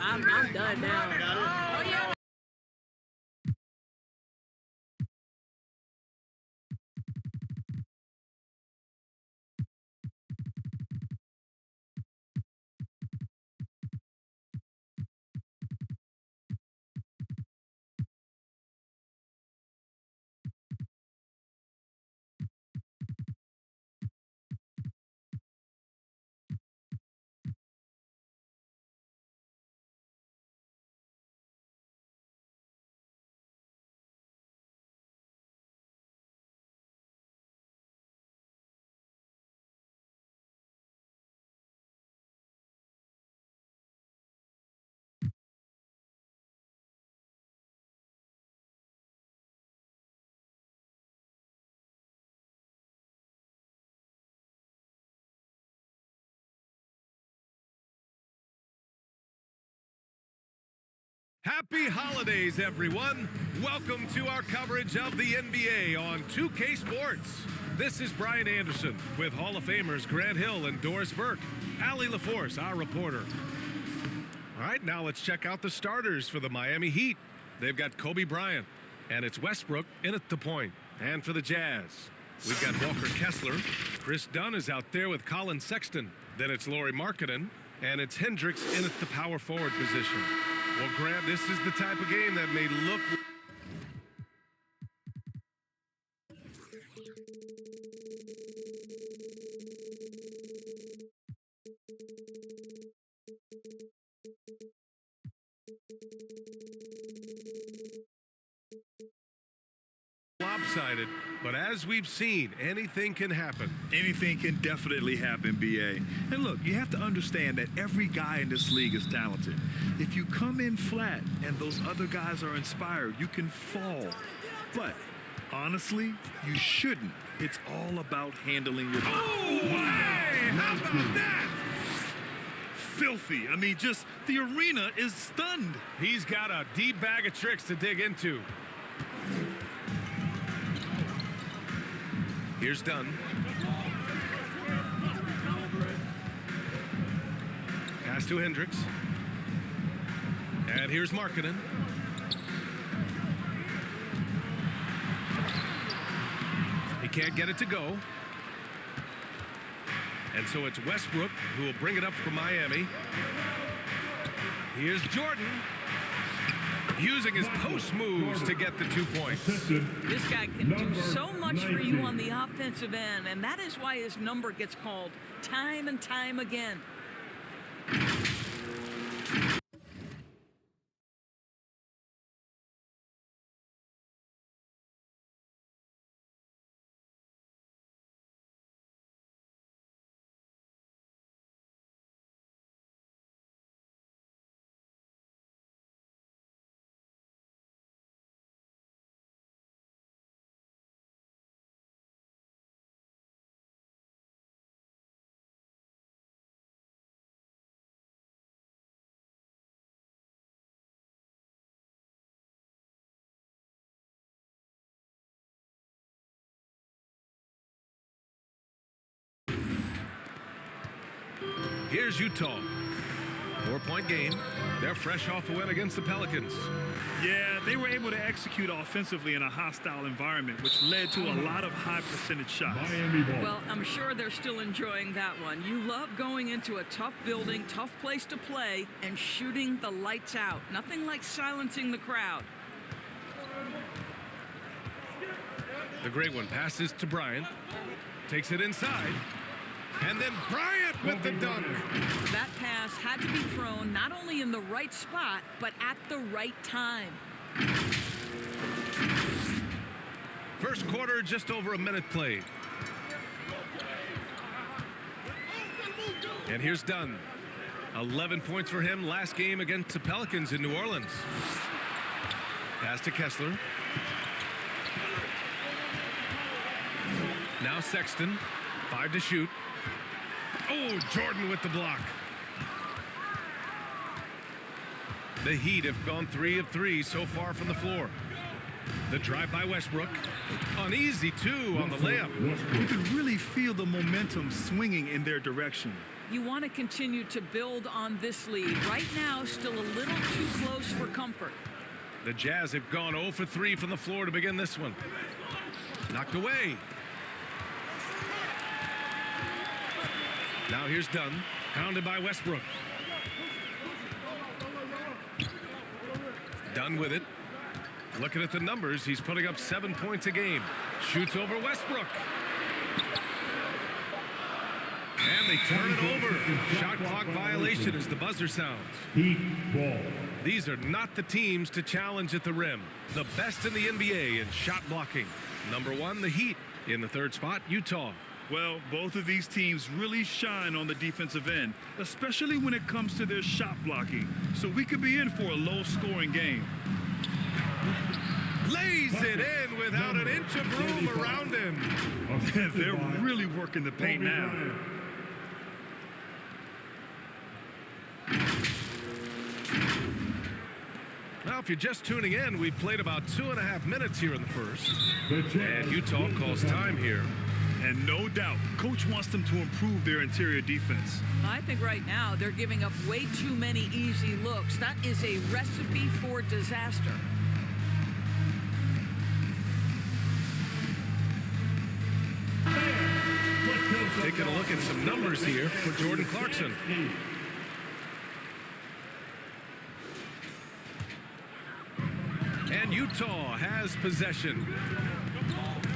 I'm done now. Oh, yeah. Happy holidays, everyone! Welcome to our coverage of the NBA on 2K Sports. This is Brian Anderson with Hall of Famers Grant Hill and Doris Burke. Allie LaForce, our reporter. All right, now let's check out the starters for the Miami Heat. They've got Kobe Bryant, and it's Westbrook in at the point. And for the Jazz, we've got Walker Kessler. Chris Dunn is out there with Colin Sexton. Then it's Lauri Markkanen, and it's Hendricks in at the power forward position. Well, Grant, this is the type of game that may look... lopsided, but as we've seen, anything can happen. Anything can definitely happen, BA. And look, you have to understand that every guy in this league is talented. If you come in flat and those other guys are inspired, you can fall. But honestly, you shouldn't. It's all about handling your... Oh, hey, how about that? Filthy. I mean, just the arena is stunned. He's got a deep bag of tricks to dig into. Here's Dunn. Pass to Hendricks. And here's Markkanen. He can't get it to go. And so it's Westbrook who will bring it up for Miami. Here's Jordan, using his post moves to get the 2 points. This guy can do so much for you on the offensive end, and that is why his number gets called time and time again. Here's Utah. 4-point game. They're fresh off a win against the Pelicans. Yeah, they were able to execute offensively in a hostile environment, which led to a lot of high percentage shots. Well, I'm sure they're still enjoying that one. You love going into a tough building, tough place to play, and shooting the lights out. Nothing like silencing the crowd. The great one passes to Bryant. Takes it inside. And then Bryant with the dunk. That pass had to be thrown not only in the right spot, but at the right time. First quarter, just over a minute played. And here's Dunn. 11 points for him last game against the Pelicans in New Orleans. Pass to Kessler. Now Sexton. 5 to shoot. Oh, Jordan with the block. The Heat have gone 3 of 3 so far from the floor. The drive by Westbrook. An easy 2 on the layup. You can really feel the momentum swinging in their direction. You want to continue to build on this lead. Right now, still a little too close for comfort. The Jazz have gone 0 for 3 from the floor to begin this one. Knocked away. Now here's Dunn, hounded by Westbrook. Dunn with it. Looking at the numbers, he's putting up 7 points a game. Shoots over Westbrook. And they turn it over. Shot clock violation as the buzzer sounds. These are not the teams to challenge at the rim. The best in the NBA in shot blocking. Number 1, the Heat. In the 3rd spot, Utah. Well, both of these teams really shine on the defensive end, especially when it comes to their shot blocking. So we could be in for a low-scoring game. Lays it in without an inch of room around him. They're really working the paint now. Now, if you're just tuning in, we've played about 2.5 minutes here in the first. And Utah calls time here. And no doubt, Coach wants them to improve their interior defense. I think right now they're giving up way too many easy looks. That is a recipe for disaster. Taking a look at some numbers here for Jordan Clarkson. And Utah has possession.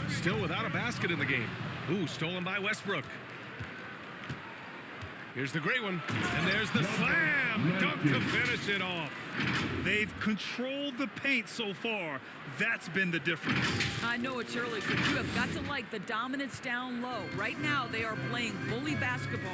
Still without a basket in the game. Ooh, stolen by Westbrook. Here's the great one. And there's the slam. Dunk to finish it off. They've controlled the paint so far. That's been the difference. I know it's early, but you have got to like the dominance down low. Right now, they are playing bully basketball.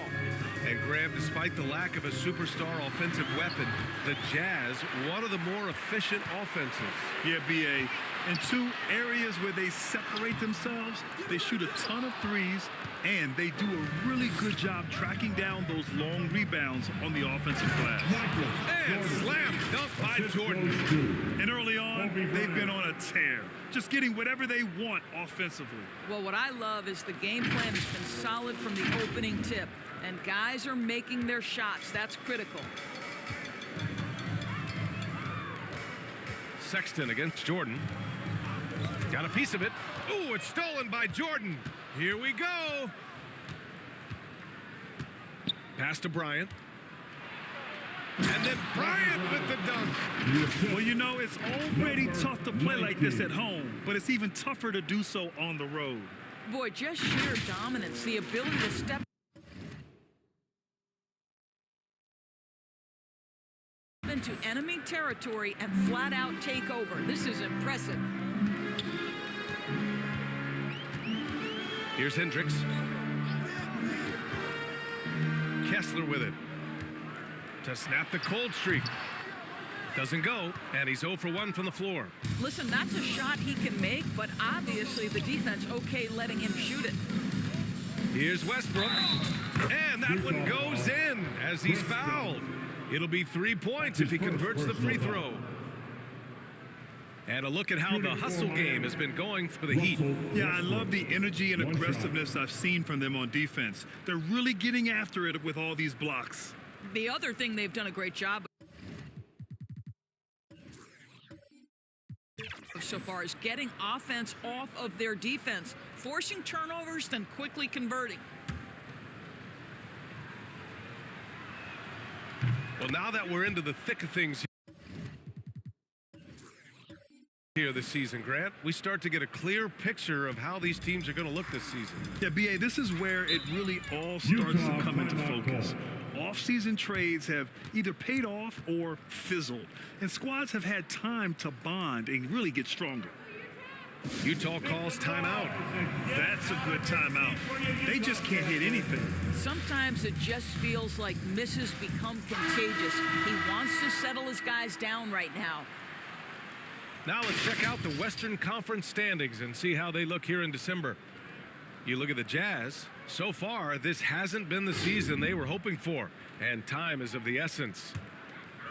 And Graham, despite the lack of a superstar offensive weapon, the Jazz, one of the more efficient offenses. Yeah, B.A. In 2 areas where they separate themselves, they shoot a ton of threes, and they do a really good job tracking down those long rebounds on the offensive glass. And slam dunk by Jordan. And early on, they've been on a tear, just getting whatever they want offensively. Well, what I love is the game plan has been solid from the opening tip, and guys are making their shots. That's critical. Sexton against Jordan. Got a piece of it. Ooh, it's stolen by Jordan. Here we go. Pass to Bryant. And then Bryant with the dunk. Well, you know, it's already tough to play like this at home, but it's even tougher to do so on the road. Boy, just sheer dominance, the ability to step into enemy territory and flat out take over. This is impressive. Here's Hendricks. Kessler with it. To snap the cold streak. Doesn't go, and he's 0 for 1 from the floor. Listen, that's a shot he can make, but obviously the defense okay letting him shoot it. Here's Westbrook. And that one goes in as he's fouled. It'll be 3 points if he converts the free throw. And a look at how the hustle game has been going for the Heat. Yeah, I love the energy and aggressiveness I've seen from them on defense. They're really getting after it with all these blocks. The other thing they've done a great job of so far is getting offense off of their defense, forcing turnovers, then quickly converting. Well, now that we're into the thick of things here this season, Grant, we start to get a clear picture of how these teams are going to look this season. Yeah, B.A., this is where it really all starts to come into focus. Off-season trades have either paid off or fizzled, and squads have had time to bond and really get stronger. Utah calls timeout. That's a good timeout. They just can't hit anything. Sometimes it just feels like misses become contagious. He wants to settle his guys down right now. Now let's check out the Western Conference standings and see how they look here in December. You look at the Jazz. So far, this hasn't been the season they were hoping for, and time is of the essence.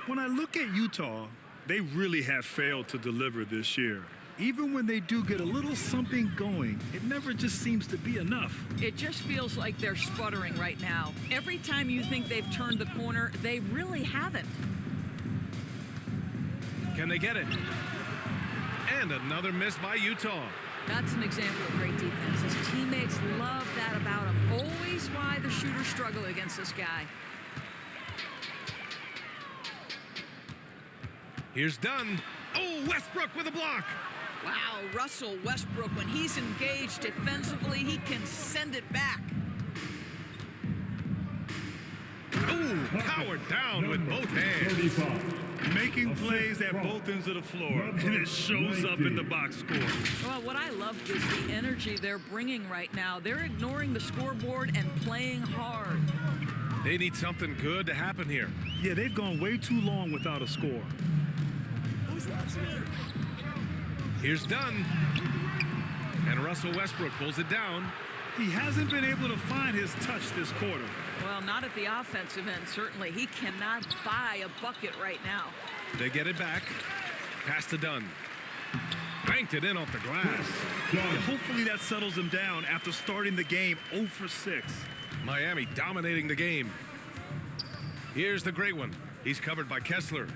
When I look at Utah, they really have failed to deliver this year. even when they do get a little something going, it never just seems to be enough. It just feels like they're sputtering right now. Every time you think they've turned the corner, they really haven't. Can they get it? And another miss by Utah. That's an example of great defense. His teammates love that about him. Always why the shooters struggle against this guy. Here's Dunn. Oh, Westbrook with a block. Wow, Russell Westbrook, when he's engaged defensively, he can send it back. Oh, powered down with both hands. Making plays at both ends of the floor, and it shows up in the box score. Well, what I love is the energy they're bringing right now. They're ignoring the scoreboard and playing hard. They need something good to happen here. Yeah, they've gone way too long without a score. Here's Dunn. And Russell Westbrook pulls it down. He hasn't been able to find his touch this quarter. Well, not at the offensive end, certainly. He cannot buy a bucket right now. They get it back. Pass to Dunn. Banked it in off the glass. Yeah, hopefully that settles him down after starting the game 0 for 6. Miami dominating the game. Here's the great one. He's covered by Kessler.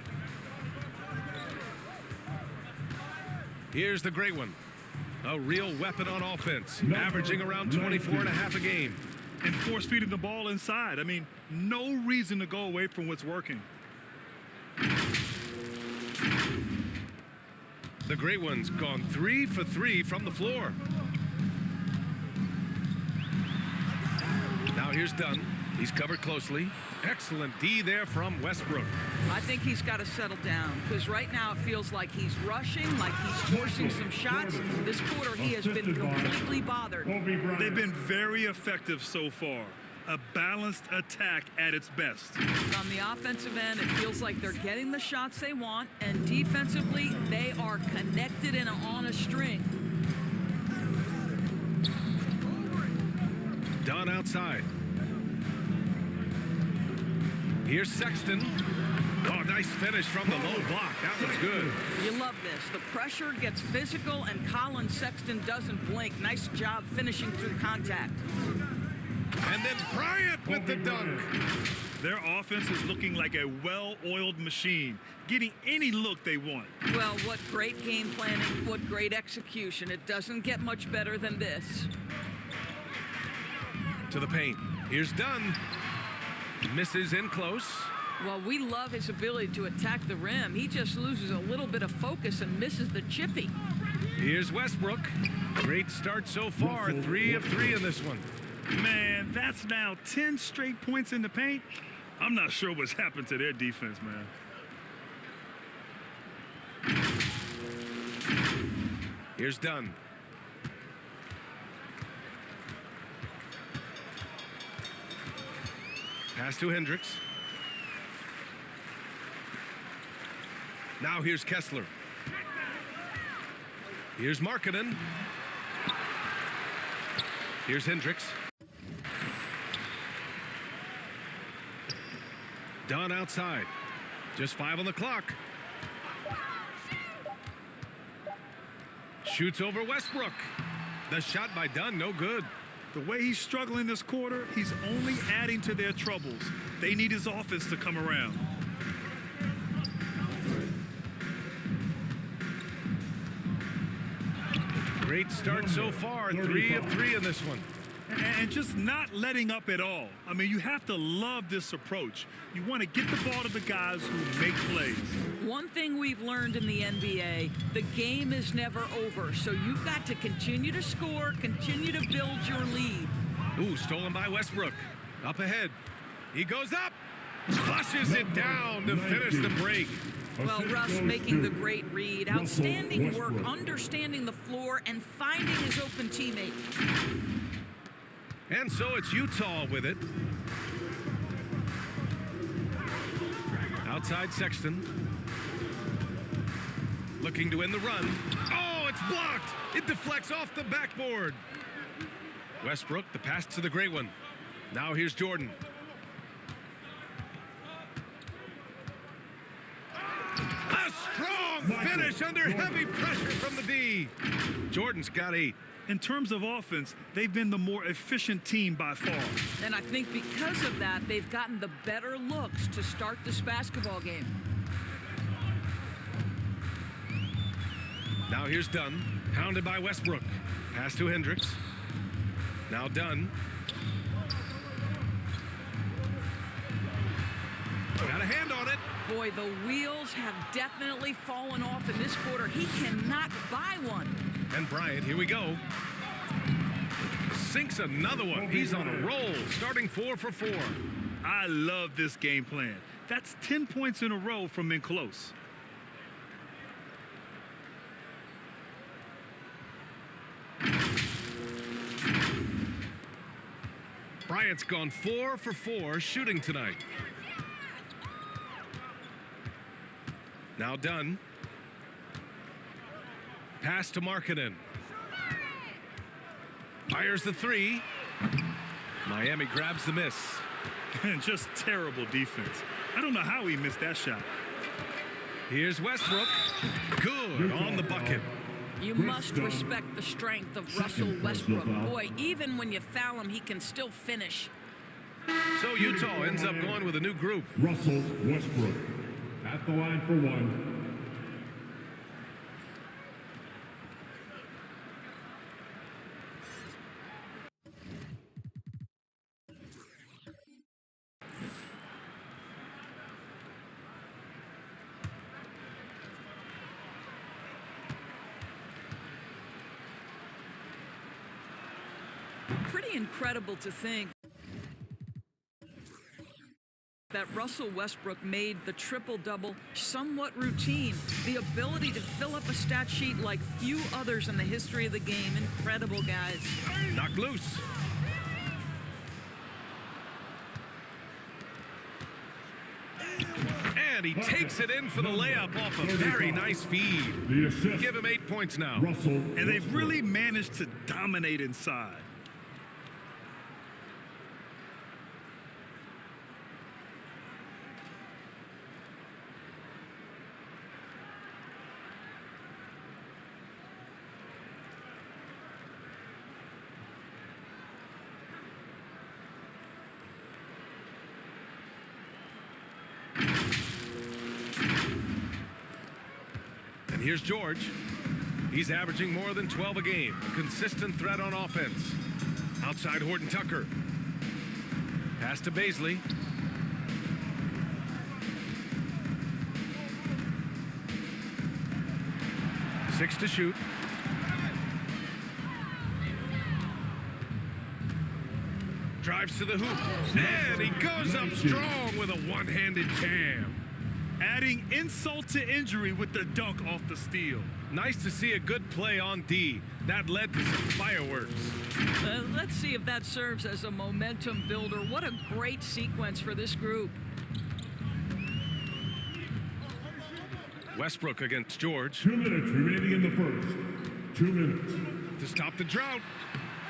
Here's the great one. A real weapon on offense, averaging around 24 and a half a game. And force feeding the ball inside. I mean, no reason to go away from what's working. The great one's gone 3 for 3 from the floor. Now here's Dunn. He's covered closely. Excellent D there from Westbrook. I think he's got to settle down because right now it feels like he's rushing, like he's forcing some shots. This quarter he has been completely bothered. They've been very effective so far. A balanced attack at its best. On the offensive end, it feels like they're getting the shots they want, and defensively, they are connected and on a string. Dunn outside. Here's Sexton. Oh, nice finish from the low block. That was good. You love this. The pressure gets physical, and Colin Sexton doesn't blink. Nice job finishing through contact. And then Bryant with the dunk. Their offense is looking like a well-oiled machine, getting any look they want. Well, what great game planning, what great execution. It doesn't get much better than this. To the paint. Here's Dunn. Misses in close. Well, we love his ability to attack the rim. He just loses a little bit of focus and misses the chippy. Here's Westbrook. Great start so far. 3 of 3 in this one. Man, that's now 10 straight points in the paint. I'm not sure what's happened to their defense, man. Here's Dunn. Pass to Hendricks. Now here's Kessler. Here's Markkanen. Here's Hendricks. Dunn outside. Just 5 on the clock. Shoots over Westbrook. The shot by Dunn, no good. The way he's struggling this quarter, he's only adding to their troubles. They need his offense to come around. Great start so far. 3 of 3 in this one. And just not letting up at all. I mean, you have to love this approach. You want to get the ball to the guys who make plays. One thing we've learned in the NBA, the game is never over. So you've got to continue to score, continue to build your lead. Ooh, stolen by Westbrook. Up ahead. He goes up. Flushes it down to finish the break. Well, Russ making the great read. Outstanding work, understanding the floor and finding his open teammate. And so it's Utah with it. Outside Sexton. Looking to win the run. Oh, it's blocked. It deflects off the backboard. Westbrook, the pass to the great one. Now here's Jordan. A strong finish under heavy pressure from the D. Jordan's got 8. In terms of offense, they've been the more efficient team by far. And I think because of that, they've gotten the better looks to start this basketball game. Now here's Dunn, hounded by Westbrook. Pass to Hendricks. Now Dunn. Got a hand on it. Boy, the wheels have definitely fallen off in this quarter. He cannot buy one. And Bryant, here we go. Sinks another one. He's on a roll, starting 4 for 4. I love this game plan. That's 10 points in a row from in close. Bryant's gone 4 for 4 shooting tonight. Now Dunn. Pass to Markkanen. Fires the 3. Miami grabs the miss. And just terrible defense. I don't know how he missed that shot. Here's Westbrook. Good on the bucket. You must respect the strength of Russell Westbrook. Boy, even when you foul him, he can still finish. So Utah ends up going with a new group. Russell Westbrook at the line for 1. Pretty incredible to think that Russell Westbrook made the triple-double somewhat routine. The ability to fill up a stat sheet like few others in the history of the game. Incredible, guys. Knocked loose. And he takes it in for the layup off a very nice feed. The assist. Give him 8 points now. Russell And they've Westbrook. really managed to dominate inside. And here's George. He's averaging more than 12 a game. A consistent threat on offense. Outside Horton Tucker. Pass to Baisley. Six to shoot. Drives to the hoop. And he goes up strong with a one-handed jam. Adding insult to injury with the dunk off the steal. Nice to see a good play on D. That led to some fireworks. Let's see if that serves as a momentum builder. What a great sequence for this group. Westbrook against George 2 minutes remaining in the first. 2 minutes. to stop the drought.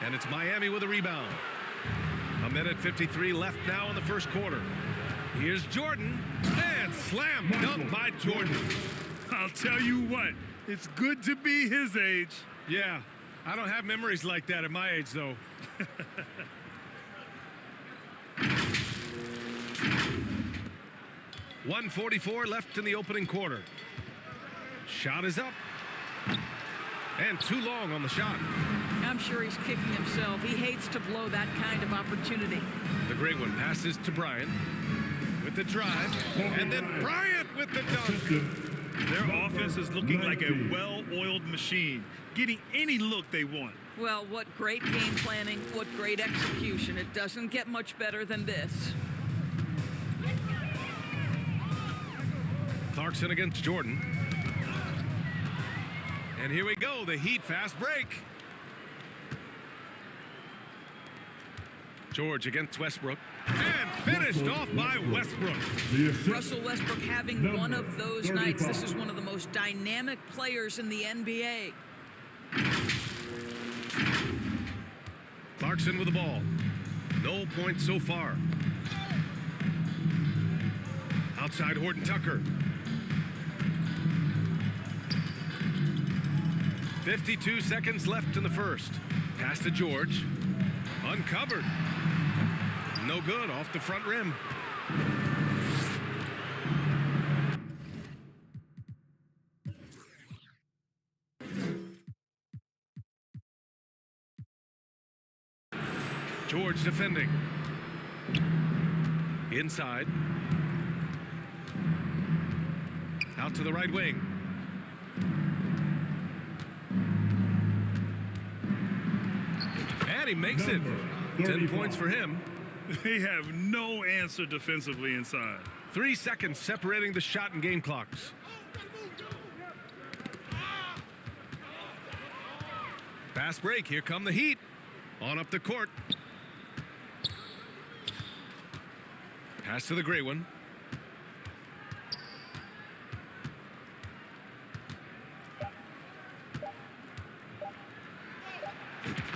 And it's Miami with a rebound. 1:53 left now in the first quarter. Here's Jordan. And slam dunk by Jordan. I'll tell you what, it's good to be his age. Yeah, I don't have memories like that at my age, though. .144 left in the opening quarter. Shot is up. And too long on the shot. I'm sure he's kicking himself. He hates to blow that kind of opportunity. The great one passes to Bryant with the drive. And then Bryant with the dunk. Their offense is looking like a well-oiled machine, getting any look they want. Well, what great game planning, what great execution. It doesn't get much better than this. Clarkson against Jordan. And here we go, the Heat fast break. George against Westbrook. And finished off by Westbrook. Russell Westbrook having one of those nights. This is one of the most dynamic players in the NBA. Clarkson with the ball. No points so far. Outside Horton Tucker. 52 seconds left in the first. Pass to George. Uncovered. No good, off the front rim. George defending. Inside. Out to the right wing. And he makes it. 10 points for him. They have no answer defensively inside. 3 seconds separating the shot and game clocks. Fast break. Here come the Heat. On up the court. Pass to the gray one.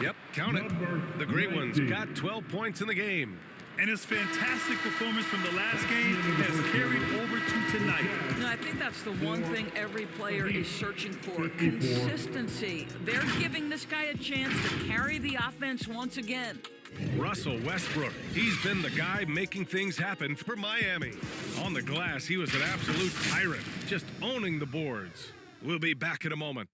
Yep, count it. The Great Ones got 12 points in the game. And his fantastic performance from the last game has carried over to tonight. No, I think that's the one thing every player is searching for. Consistency. They're giving this guy a chance to carry the offense once again. Russell Westbrook, he's been the guy making things happen for Miami. On the glass, he was an absolute tyrant, just owning the boards. We'll be back in a moment.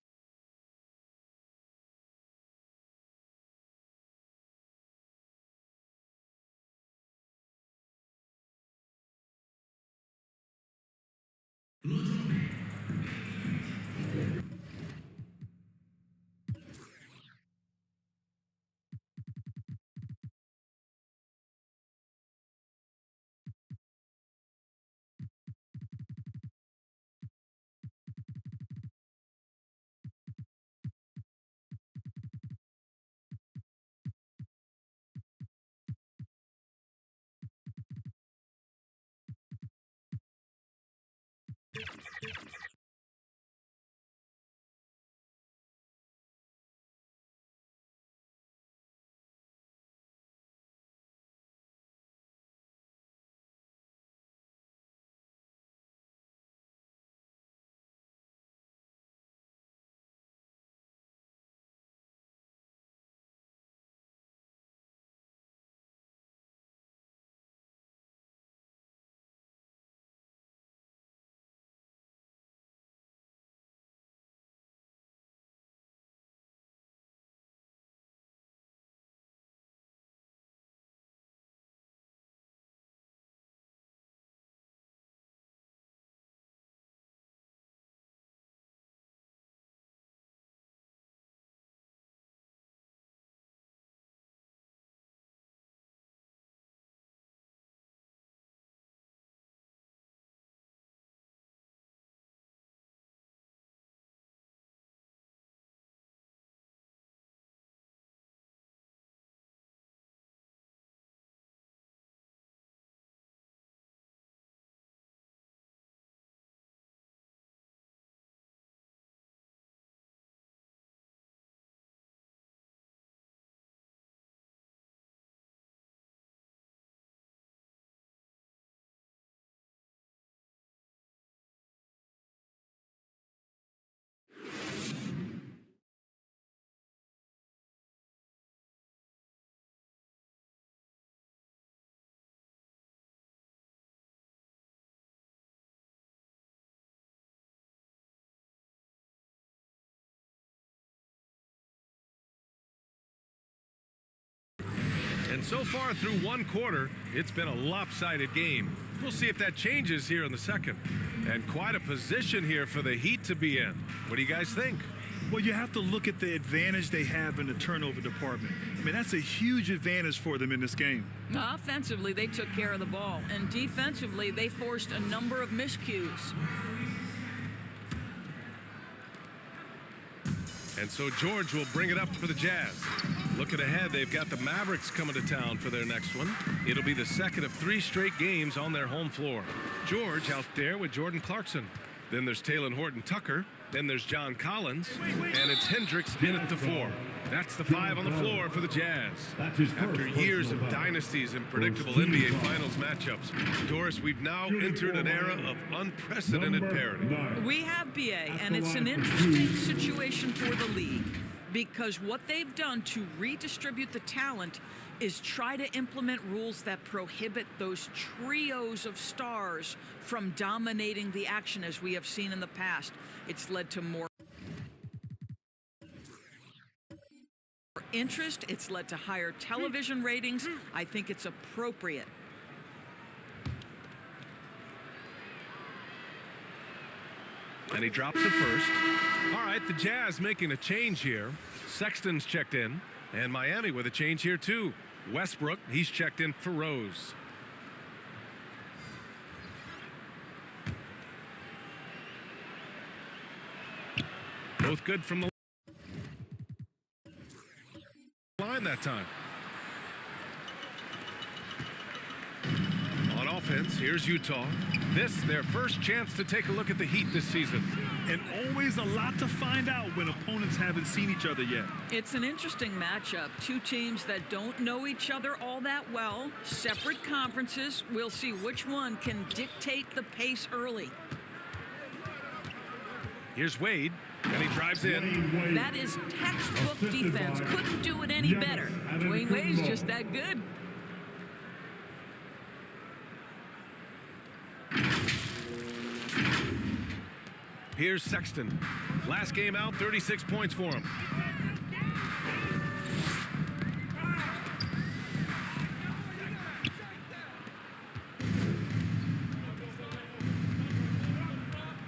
And so far through one quarter, it's been a lopsided game. We'll see if that changes here in the second. And quite a position here for the Heat to be in. What do you guys think? Well, you have to look at the advantage they have in the turnover department. I mean, that's a huge advantage for them in this game. Offensively, they took care of the ball. And defensively, they forced a number of miscues. And so George will bring it up for the Jazz. Looking ahead, they've got the Mavericks coming to town for their next one. It'll be the second of 3 straight games on their home floor. George out there with Jordan Clarkson. Then there's Talen Horton-Tucker. Then there's John Collins. And it's Hendricks in at the 4. That's the 5 on the floor for the Jazz. That's his After first years of personal foul. dynasties and predictable First NBA team foul. Finals matchups, Doris, we've now entered an era of unprecedented Number parity. 9. We have BA, and the it's an line for interesting two. situation for the league because what they've done to redistribute the talent is try to implement rules that prohibit those trios of stars from dominating the action as we have seen in the past. It's led to more interest. It's led to higher television ratings. I think it's appropriate. And he drops it first. All right, the Jazz making a change here. Sexton's checked in, and Miami with a change here too. Westbrook, he's checked in for Rose. Both good from the line that time. On offense, here's Utah. This, their first chance to take a look at the Heat this season. And always a lot to find out when opponents haven't seen each other yet. It's an interesting matchup. Two teams that don't know each other all that well, separate conferences. We'll see which one can dictate the pace early. Here's Wade, and he drives in. That is textbook Assisted defense. by Couldn't do it any Giannis better. Antetokounmpo. Dwayne Wade's just that good. Here's Sexton. Last game out, 36 points for him.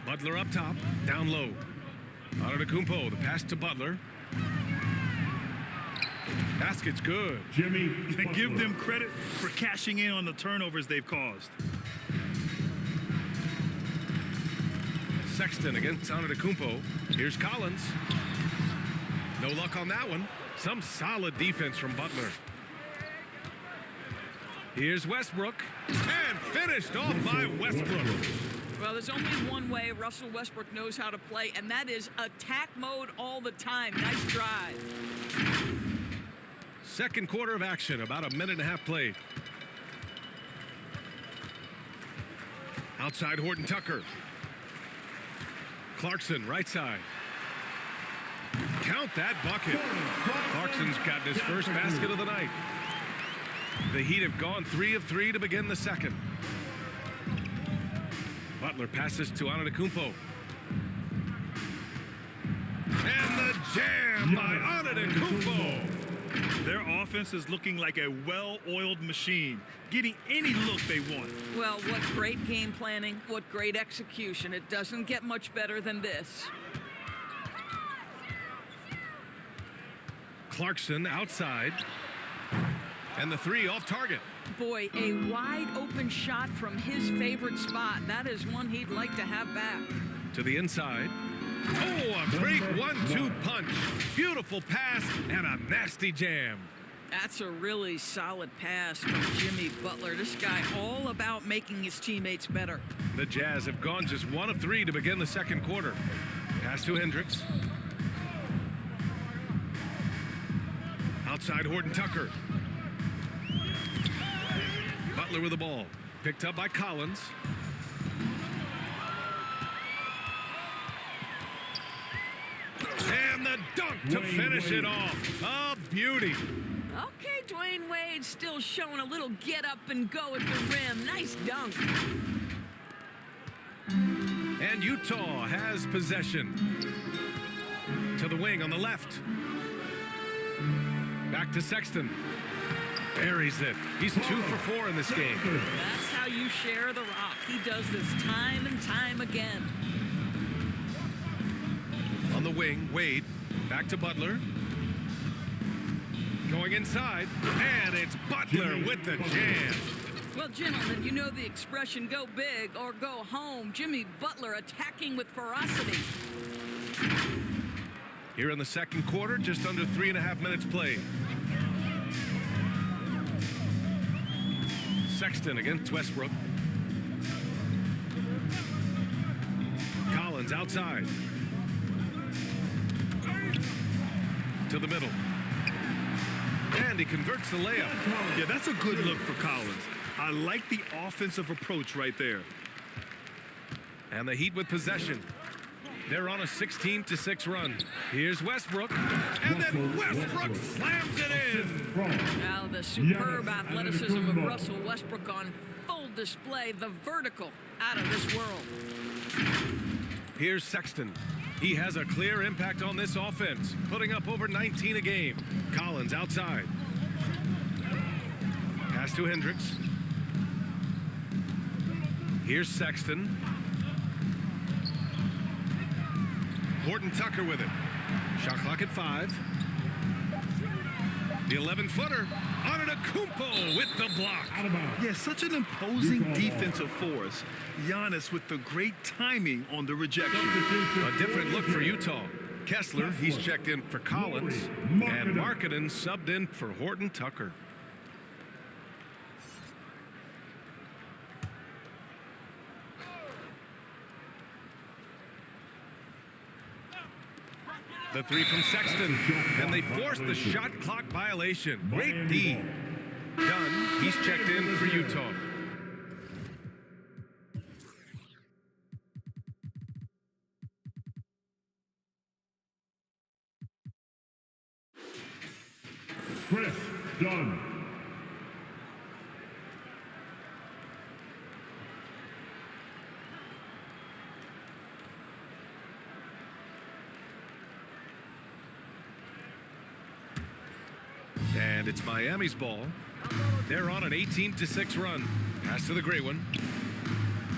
Butler up top, down low. Antetokounmpo, the pass to Butler. Basket's good. Jimmy Give Butler. them credit for cashing in on the turnovers they've caused. Sexton against Antetokounmpo. Here's Collins. No luck on that one. Some solid defense from Butler. Here's Westbrook. And finished off by Westbrook. Well, there's only one way Russell Westbrook knows how to play, and that is attack mode all the time. Nice drive. Second quarter of action, about a minute and a half played. Outside Horton Tucker. Clarkson, right side. Count that bucket. Clarkson's gotten his first basket of the night. The Heat have gone 3 of 3 to begin the second. Butler passes to Antetokounmpo. And the jam by Antetokounmpo. Their offense is looking like a well-oiled machine, getting any look they want. Well, what great game planning, what great execution. It doesn't get much better than this. Clarkson outside. And the 3 off target. Boy, a wide open shot from his favorite spot. That is one he'd like to have back. To the inside. Oh, a great 1-2 punch. Beautiful pass and a nasty jam. That's a really solid pass from Jimmy Butler. This guy all about making his teammates better. The Jazz have gone just 1 of 3 to begin the second quarter. Pass to Hendricks. Outside Horton Tucker. Butler with the ball. Picked up by Collins. And the dunk to finish it off. A beauty. Okay, Dwayne Wade still showing a little get up and go at the rim. Nice dunk. And Utah has possession. To the wing on the left. Back to Sexton. Buries it. He's 2 for 4 in this game. That's how you share the rock. He does this time and time again. On the wing, Wade. Back to Butler. Going inside. And it's Butler with the jam. Well, gentlemen, you know the expression, go big or go home. Jimmy Butler attacking with ferocity. Here in the second quarter, just under 3.5 minutes played. Sexton against Westbrook. Collins outside. To the middle. And he converts the layup. Yeah, that's a good look for Collins. I like the offensive approach right there. And the Heat with possession. They're on a 16-6 run. Here's Westbrook. And then Westbrook slams it in. Now the superb athleticism of Russell Westbrook on full display. The vertical out of this world. Here's Sexton. He has a clear impact on this offense, putting up over 19 a game. Collins outside. Pass to Hendricks. Here's Sexton. Horton Tucker with it. Shot clock at 5. The 11-footer. Antetokounmpo with the block. Yeah, such an imposing defensive force. Giannis with the great timing on the rejection. A different look for Utah. Kessler, he's checked in for Collins. And Markkanen subbed in for Horton Tucker. The three from Sexton, and they forced the shot clock violation. Great D. Dunn, he's checked in for Utah. Chris Dunn. And it's Miami's ball. They're on an 18-6 run. Pass to the gray one.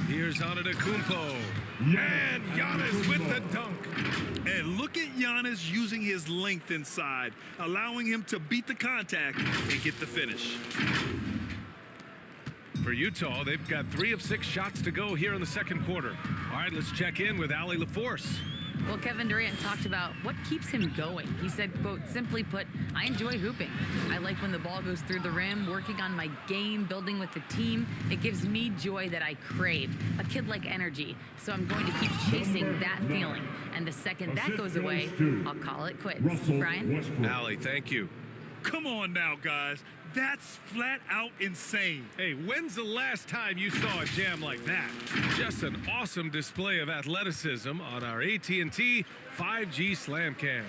Here's Antetokounmpo. And Giannis with the dunk. And look at Giannis using his length inside, allowing him to beat the contact and get the finish. For Utah, they've got 3 of 6 shots to go here in the second quarter. All right, let's check in with Allie LaForce. Well, Kevin Durant talked about what keeps him going. He said, quote, simply put, I enjoy hooping. I like when the ball goes through the rim, working on my game, building with the team. It gives me joy that I crave, a kid-like energy. So I'm going to keep chasing that feeling. And the second that goes away, I'll call it quits. Brian? Allie, thank you. Come on now, guys. That's flat out insane. Hey, when's the last time you saw a jam like that? Just an awesome display of athleticism on our AT&T 5G Slam Cam.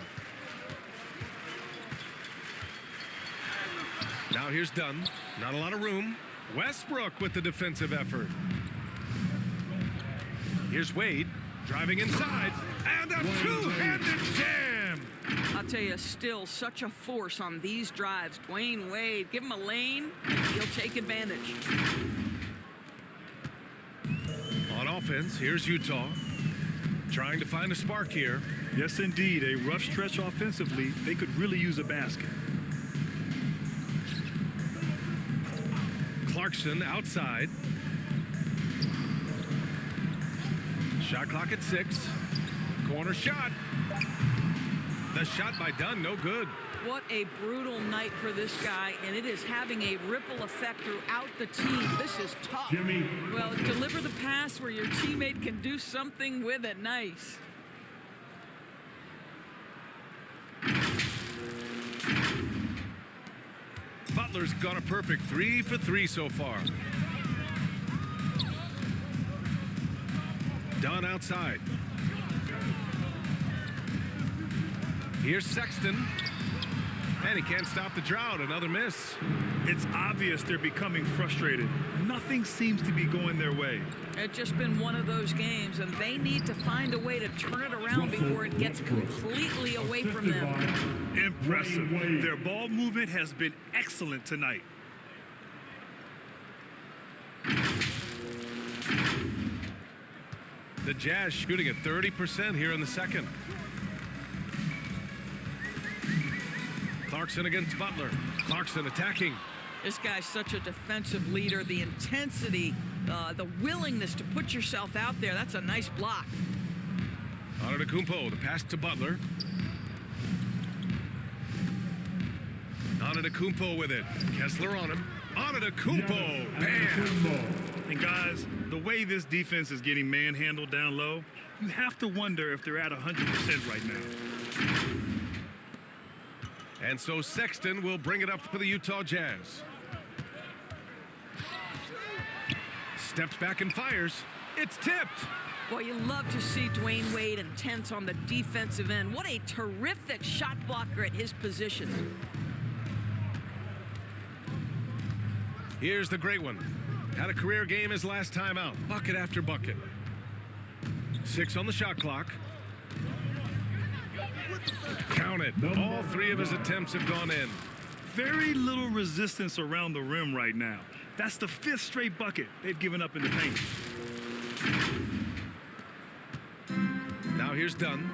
Now here's Dunn. Not a lot of room. Westbrook with the defensive effort. Here's Wade driving inside. And a two-handed jam. I'll tell you, still such a force on these drives. Dwayne Wade, give him a lane, and he'll take advantage. On offense, here's Utah. Trying to find a spark here. Yes, indeed. A rough stretch offensively. They could really use a basket. Clarkson outside. Shot clock at 6. Corner shot. The shot by Dunn, no good. What a brutal night for this guy, and it is having a ripple effect throughout the team. This is tough. Jimmy. Well, deliver the pass where your teammate can do something with it. Nice. Butler's got a perfect 3 for 3 so far. Dunn outside. Here's Sexton. And he can't stop the drought. Another miss. It's obvious they're becoming frustrated. Nothing seems to be going their way. It's just been one of those games, and they need to find a way to turn it around before it gets completely away from them. Impressive. Their ball movement has been excellent tonight. The Jazz shooting at 30% here in the second. Clarkson against Butler. Clarkson attacking. This guy's such a defensive leader. The intensity, the willingness to put yourself out there, that's a nice block. Antetokounmpo, the pass to Butler. Antetokounmpo with it. Kessler on him. Antetokounmpo, bam! And guys, the way this defense is getting manhandled down low, you have to wonder if they're at 100% right now. And so Sexton will bring it up for the Utah Jazz. Steps back and fires. It's tipped. Boy, you love to see Dwayne Wade intense on the defensive end. What a terrific shot blocker at his position. Here's the great one. Had a career game his last time out. Bucket after bucket. 6 on the shot clock. Count it. All 3 of his attempts have gone in. Very little resistance around the rim right now. That's the 5th straight bucket they've given up in the paint. Now here's Dunn.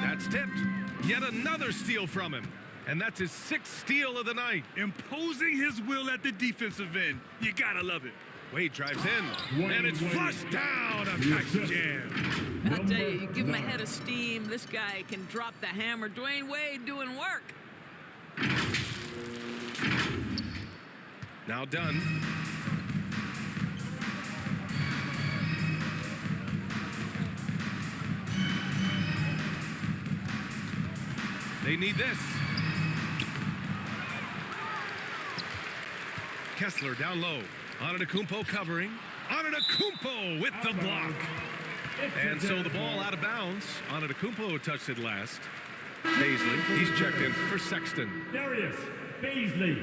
That's tipped. Yet another steal from him. And that's his 6th steal of the night. Imposing his will at the defensive end. You gotta love it. Wade drives in. And it's flushed down. A nice jam. I'll tell you, you give him a head of steam, this guy can drop the hammer. Dwayne Wade doing work. Now Dunn. They need this. Kessler down low. Antetokounmpo covering. Antetokounmpo with the block. And so the ball out of bounds. Antetokounmpo touched it last. Paisley, he's checked in for Sexton. Darius Paisley.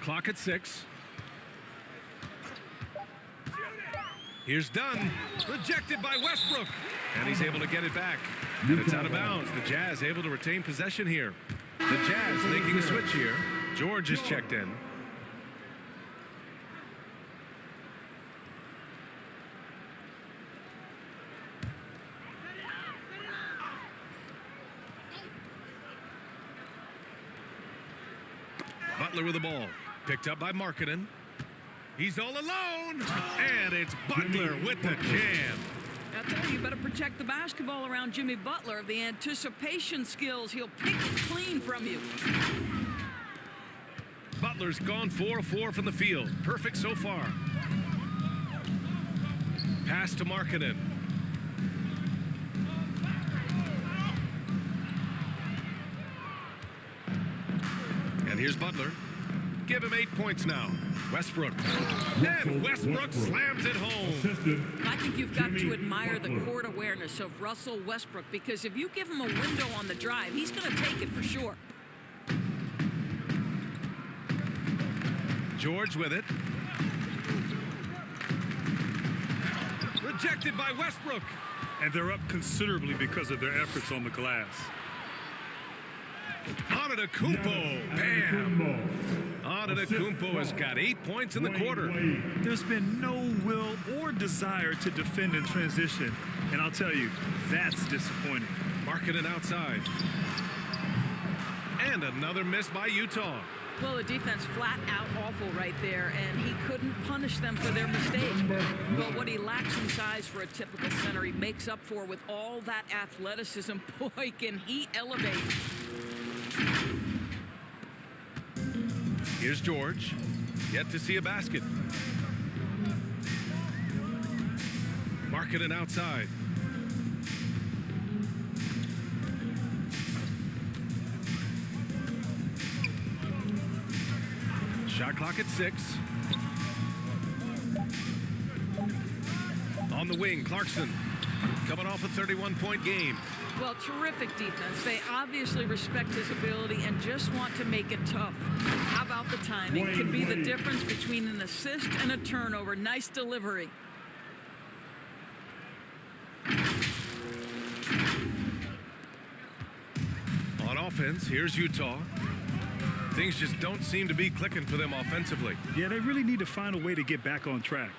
Clock at 6. Here's Dunn. Rejected by Westbrook. And he's able to get it back. And it's out of bounds. The Jazz able to retain possession here. The Jazz making a switch here. George is checked in. Butler with the ball. Picked up by Markkanen. He's all alone. And it's Butler with the jam. I tell you, you better protect the basketball around Jimmy Butler. The anticipation skills, he'll pick it clean from you. Butler's gone 4 of 4 from the field. Perfect so far. Pass to Markkanen. And here's Butler. Give him 8 points now. Westbrook. And Westbrook slams it home. I think you've got to admire the court awareness of Russell Westbrook, because if you give him a window on the drive, he's going to take it for sure. George with it. Rejected by Westbrook. And they're up considerably because of their efforts on the glass. Antetokounmpo. Bam. Antetokounmpo has got 8 points in the quarter. There's been no will or desire to defend in transition. And I'll tell you, that's disappointing. Markkanen outside. And another miss by Utah. Well, the defense flat out awful right there, and he couldn't punish them for their mistake. But what he lacks in size for a typical center, he makes up for with all that athleticism. Boy, can he elevate. Here's George. Yet to see a basket. Markkanen outside. Shot clock at 6. On the wing, Clarkson. Coming off a 31-point game. Well, terrific defense. They obviously respect his ability and just want to make it tough. How about the timing? Could be the difference between an assist and a turnover. Nice delivery. On offense, here's Utah. Things just don't seem to be clicking for them offensively. Yeah, they really need to find a way to get back on track.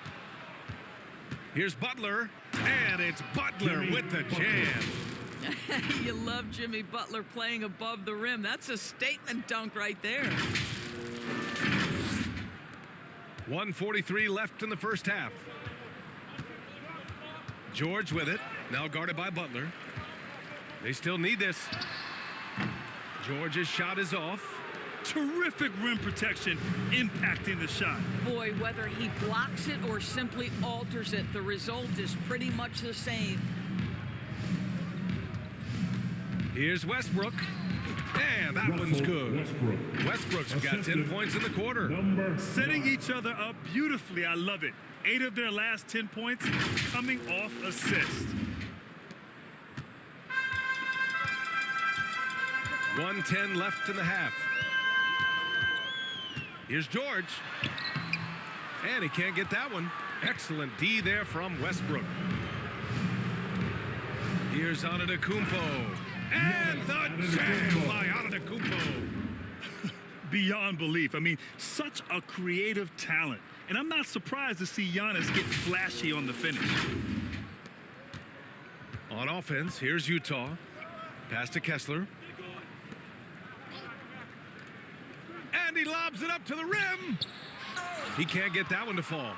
Here's Butler, and it's Butler with the jam. You love Jimmy Butler playing above the rim. That's a statement dunk right there. 1:43 left in the first half. George with it, now guarded by Butler. They still need this. George's shot is off. Terrific rim protection impacting the shot. Boy, whether he blocks it or simply alters it, the result is pretty much the same. Here's Westbrook. And that one's good. Westbrook's got 10 points in the quarter. Setting each other up beautifully. I love it. 8 of their last 10 points coming off assists. 1:10 left in the half. Here's George. And he can't get that one. Excellent D there from Westbrook. Here's Antetokounmpo. And the jam by Antetokounmpo. Beyond belief. I mean, such a creative talent. And I'm not surprised to see Giannis get flashy on the finish. On offense, here's Utah. Pass to Kessler. And he lobs it up to the rim. He can't get that one to fall.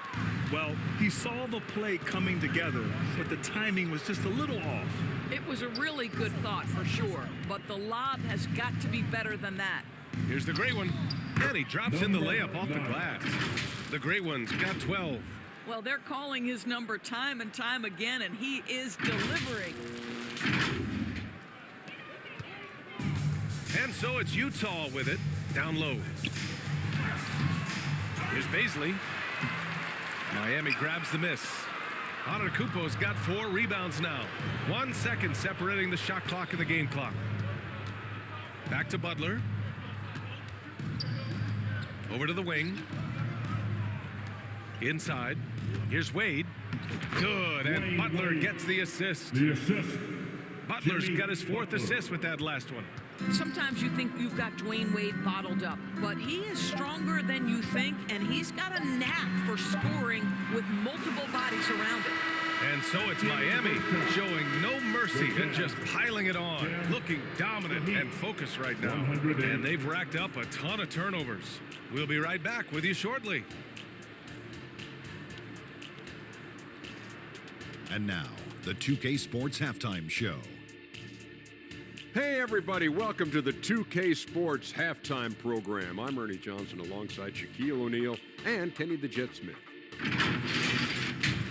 Well, he saw the play coming together, but the timing was just a little off. It was a really good thought for sure, but the lob has got to be better than that. Here's the great one. And he drops in the layup off the glass. The great one's got 12. Well, they're calling his number time and time again, and he is delivering. And so it's Utah with it. Down low. Here's Baisley. Miami grabs the miss. Antetokounmpo's got 4 rebounds now. 1 second separating the shot clock and the game clock. Back to Butler. Over to the wing. Inside. Here's Wade. Good, and Butler gets the assist. Butler's got his 4th assist with that last one. Sometimes you think you've got Dwayne Wade bottled up, but he is stronger than you think, and he's got a knack for scoring with multiple bodies around it. And so it's Miami showing no mercy and just piling it on, looking dominant and focused right now. And they've racked up a ton of turnovers. We'll be right back with you shortly. And now, the 2K Sports Halftime Show. Hey everybody, welcome to the 2K Sports Halftime Program. I'm Ernie Johnson alongside Shaquille O'Neal and Kenny the Jet Smith.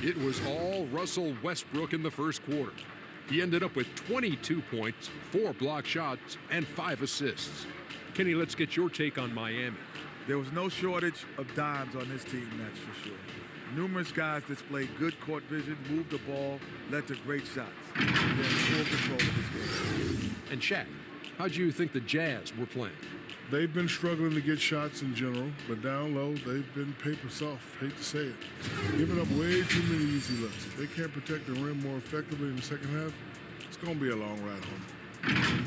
It was all Russell Westbrook in the first quarter. He ended up with 22 points, 4 block shots, and 5 assists. Kenny, let's get your take on Miami. There was no shortage of dimes on this team, that's for sure. Numerous guys displayed good court vision, moved the ball, led to great shots. They're in full control of this game. And Shaq, how do you think the Jazz were playing? They've been struggling to get shots in general, but down low, they've been paper soft. Hate to say it. Giving up way too many easy looks. If they can't protect the rim more effectively in the second half, it's going to be a long ride home.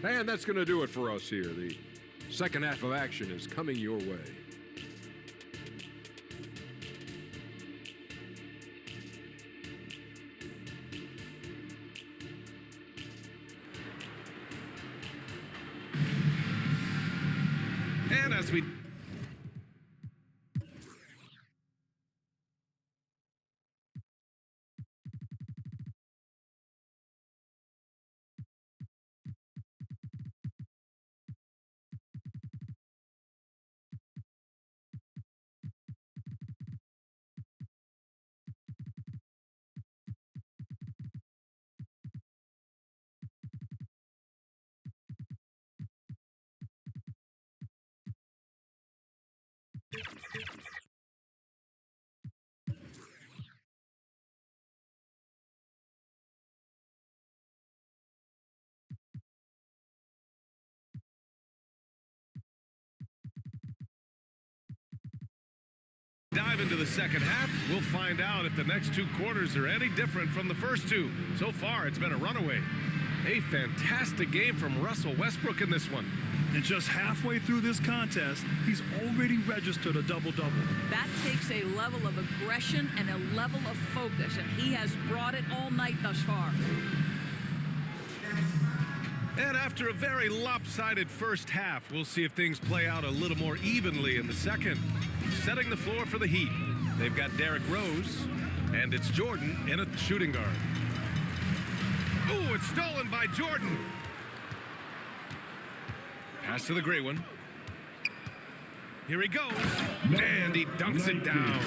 And that's going to do it for us here. The second half of action is coming your way. And as we dive into the second half, we'll find out if the next 2 quarters are any different from the first 2. So far, it's been a runaway. A fantastic game from Russell Westbrook in this one. And just halfway through this contest, he's already registered a double-double. That takes a level of aggression and a level of focus, and he has brought it all night thus far. And after a very lopsided first half, we'll see if things play out a little more evenly in the second. Setting the floor for the Heat, they've got Derrick Rose, and it's Jordan in a shooting guard. Oh, it's stolen by Jordan. Pass to the gray one. Here he goes, and he dunks it down.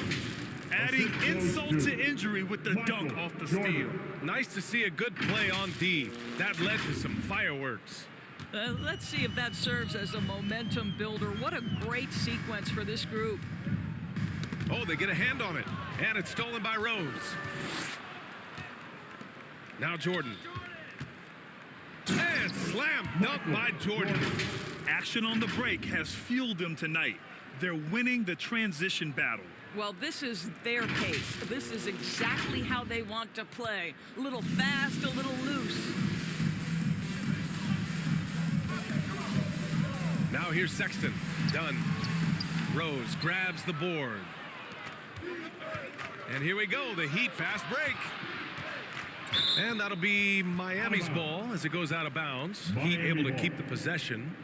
Adding insult to injury with the dunk off the steal. Nice to see a good play on D. That led to some fireworks. Let's see if that serves as a momentum builder. What a great sequence for this group. Oh, they get a hand on it, and it's stolen by Rose. Now Jordan. And slam dunk by Jordan. Action on the break has fueled them tonight. They're winning the transition battle. Well, this is their pace. This is exactly how they want to play. A little fast, a little loose. Now here's Sexton. Done. Rose grabs the board. And here we go, the Heat fast break. And that'll be Miami's ball as it goes out of bounds. Heat able to keep the possession.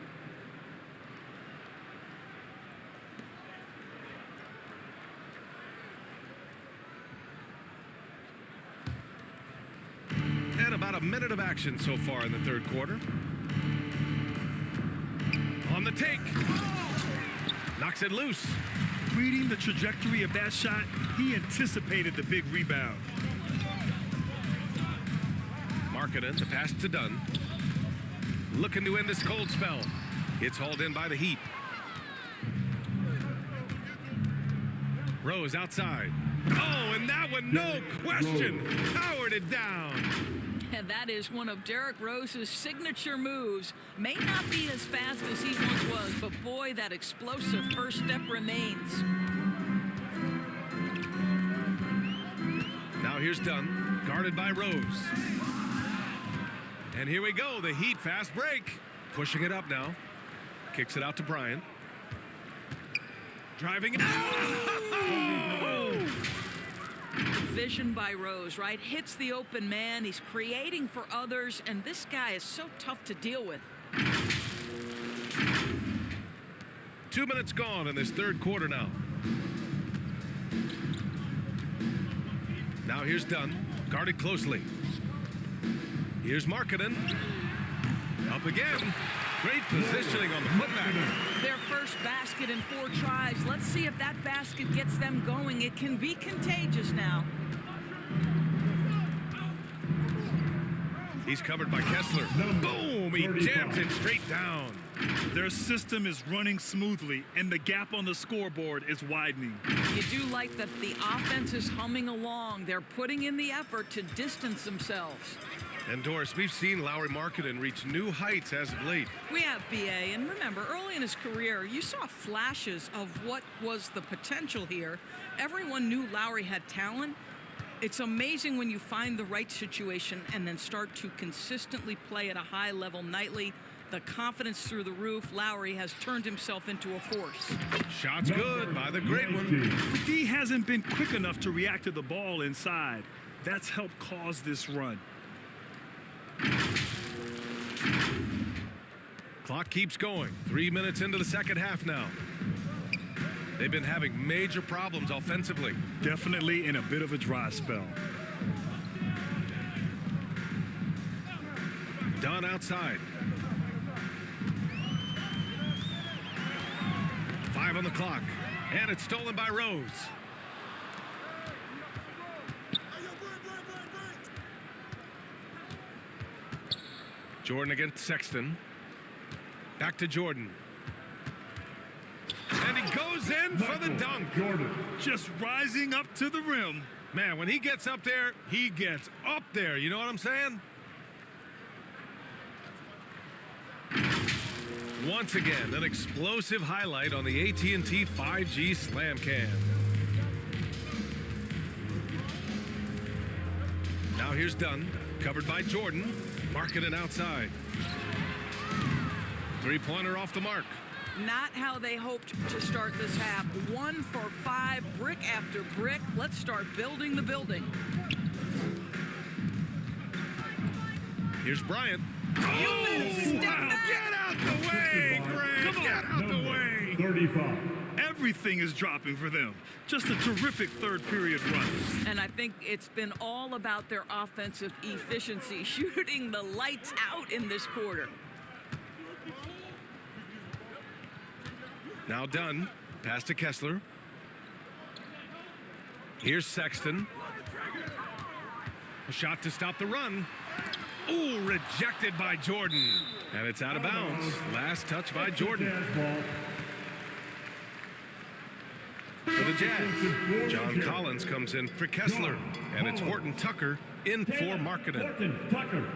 And about a minute of action so far in the third quarter. On the take. Knocks it loose. Reading the trajectory of that shot, he anticipated the big rebound. Markkanen, the pass to Dunn. Looking to end this cold spell. It's hauled in by the Heat. Rose outside. Oh, and that one, no question, powered it down. And that is one of Derrick Rose's signature moves. May not be as fast as he once was, but boy, that explosive first step remains. Now here's Dunn, guarded by Rose. And here we go, the Heat fast break. Pushing it up now. Kicks it out to Bryant. Driving it. Oh! Vision by Rose, right? Hits the open man. He's creating for others, and this guy is so tough to deal with. 2 minutes gone in this third quarter now. Now here's Dunn, guarded closely. Here's Markkanen. Up again. Great positioning on the putback. Their first basket in 4 tries. Let's see if that basket gets them going. It can be contagious now. He's covered by Kessler. Boom! He jams it straight down. Their system is running smoothly, and the gap on the scoreboard is widening. You do like that the offense is humming along. They're putting in the effort to distance themselves. And Doris, we've seen Lauri Markkanen reach new heights as of late. We have BA, and remember, early in his career, you saw flashes of what was the potential here. Everyone knew Lauri had talent. It's amazing when you find the right situation and then start to consistently play at a high level nightly. The confidence through the roof. Lauri has turned himself into a force. Shots good by the great one. D hasn't been quick enough to react to the ball inside. That's helped cause this run. Clock keeps going. 3 minutes into the second half now. They've been having major problems offensively. Definitely in a bit of a dry spell. Dunn outside. 5 on the clock. And it's stolen by Rose. Jordan against Sexton. Back to Jordan. And he goes in for the dunk. Jordan. Just rising up to the rim. Man, when he gets up there, he gets up there. You know what I'm saying? Once again, an explosive highlight on the AT&T 5G Slam Cam. Now here's Dunn, covered by Jordan. Marketing outside. Three-pointer off the mark. Not how they hoped to start this half. 1 for 5, brick after brick. Let's start building the building. Here's Bryant. Step back. Get out the way, Grant! Get out the way! 35. Everything is dropping for them. Just a terrific third period run. And I think it's been all about their offensive efficiency, shooting the lights out in this quarter. Now Dunn. Pass to Kessler. Here's Sexton. A shot to stop the run. Ooh, rejected by Jordan. And it's out of bounds. Last touch by Jordan. For the Jazz, John Collins comes in for Kessler. And it's Horton Tucker in for Marketing. Horton Tucker.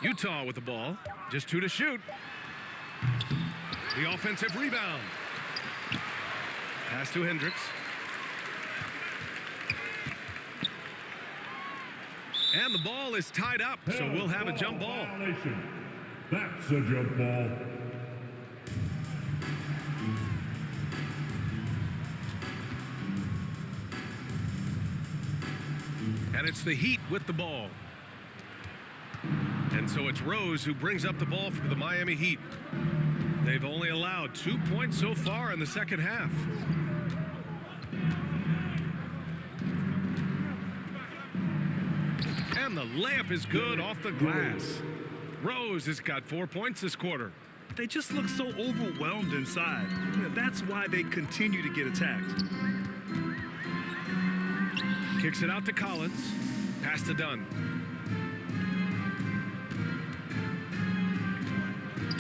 Utah with the ball. Just 2 to shoot. The offensive rebound. Pass to Hendricks. And the ball is tied up, so we'll have a jump ball. Violation. That's a jump ball. And it's the Heat with the ball. And so it's Rose who brings up the ball for the Miami Heat. They've only allowed 2 points so far in the second half. And the layup is good off the glass. Rose has got 4 points this quarter. They just look so overwhelmed inside. That's why they continue to get attacked. Kicks it out to Collins. Pass to Dunn.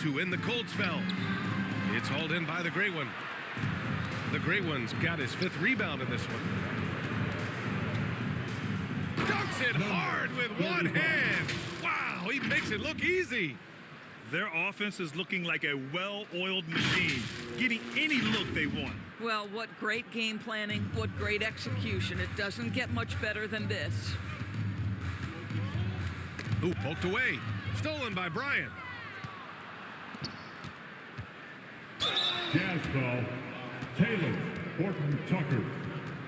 To win the cold spell. It's hauled in by the Great One. The Great One's got his 5th rebound in this one. Dunks it hard with one hand. Wow, he makes it look easy. Their offense is looking like a well-oiled machine, getting any look they want. Well, what great game planning, what great execution. It doesn't get much better than this. Ooh, poked away. Stolen by Bryant. Jazz foul. Taylor Horton Tucker.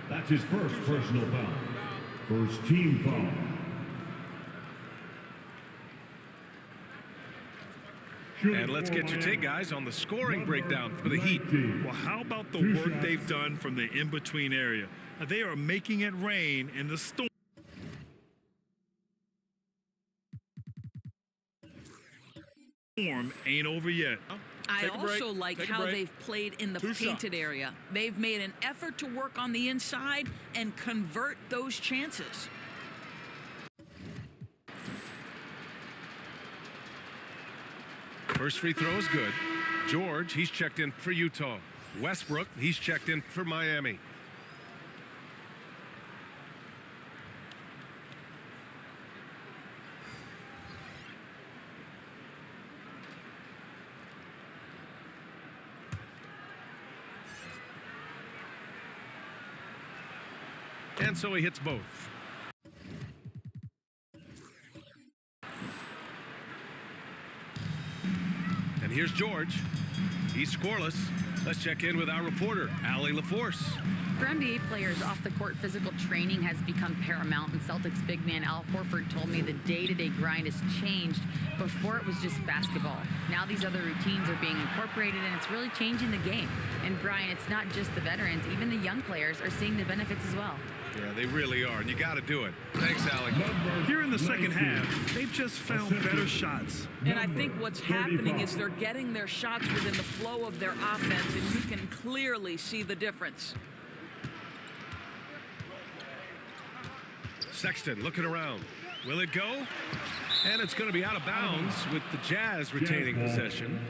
That's his first personal foul. First team foul. And let's get your take, guys, on the scoring breakdown for the Heat. Well, how about the work they've done from the in-between area? They are making it rain in the storm. Ain't over yet. I also like how they've played in the painted area. They've made an effort to work on the inside and convert those chances. First free throw is good. George, he's checked in for Utah. Westbrook, he's checked in for Miami. And so he hits both. And here's George. He's scoreless. Let's check in with our reporter, Allie LaForce. For NBA players, off-the-court physical training has become paramount, and Celtics big man Al Horford told me the day-to-day grind has changed. Before it was just basketball. Now these other routines are being incorporated, and it's really changing the game. And Brian, it's not just the veterans, even the young players are seeing the benefits as well. Yeah, they really are, and you got to do it. Thanks, Allie. Here in the second half, they've just found better shots. And I think what's happening is they're getting their shots within the flow of their offense, and you can clearly see the difference. Sexton looking around. Will it go? And it's going to be out of bounds with the Jazz retaining possession.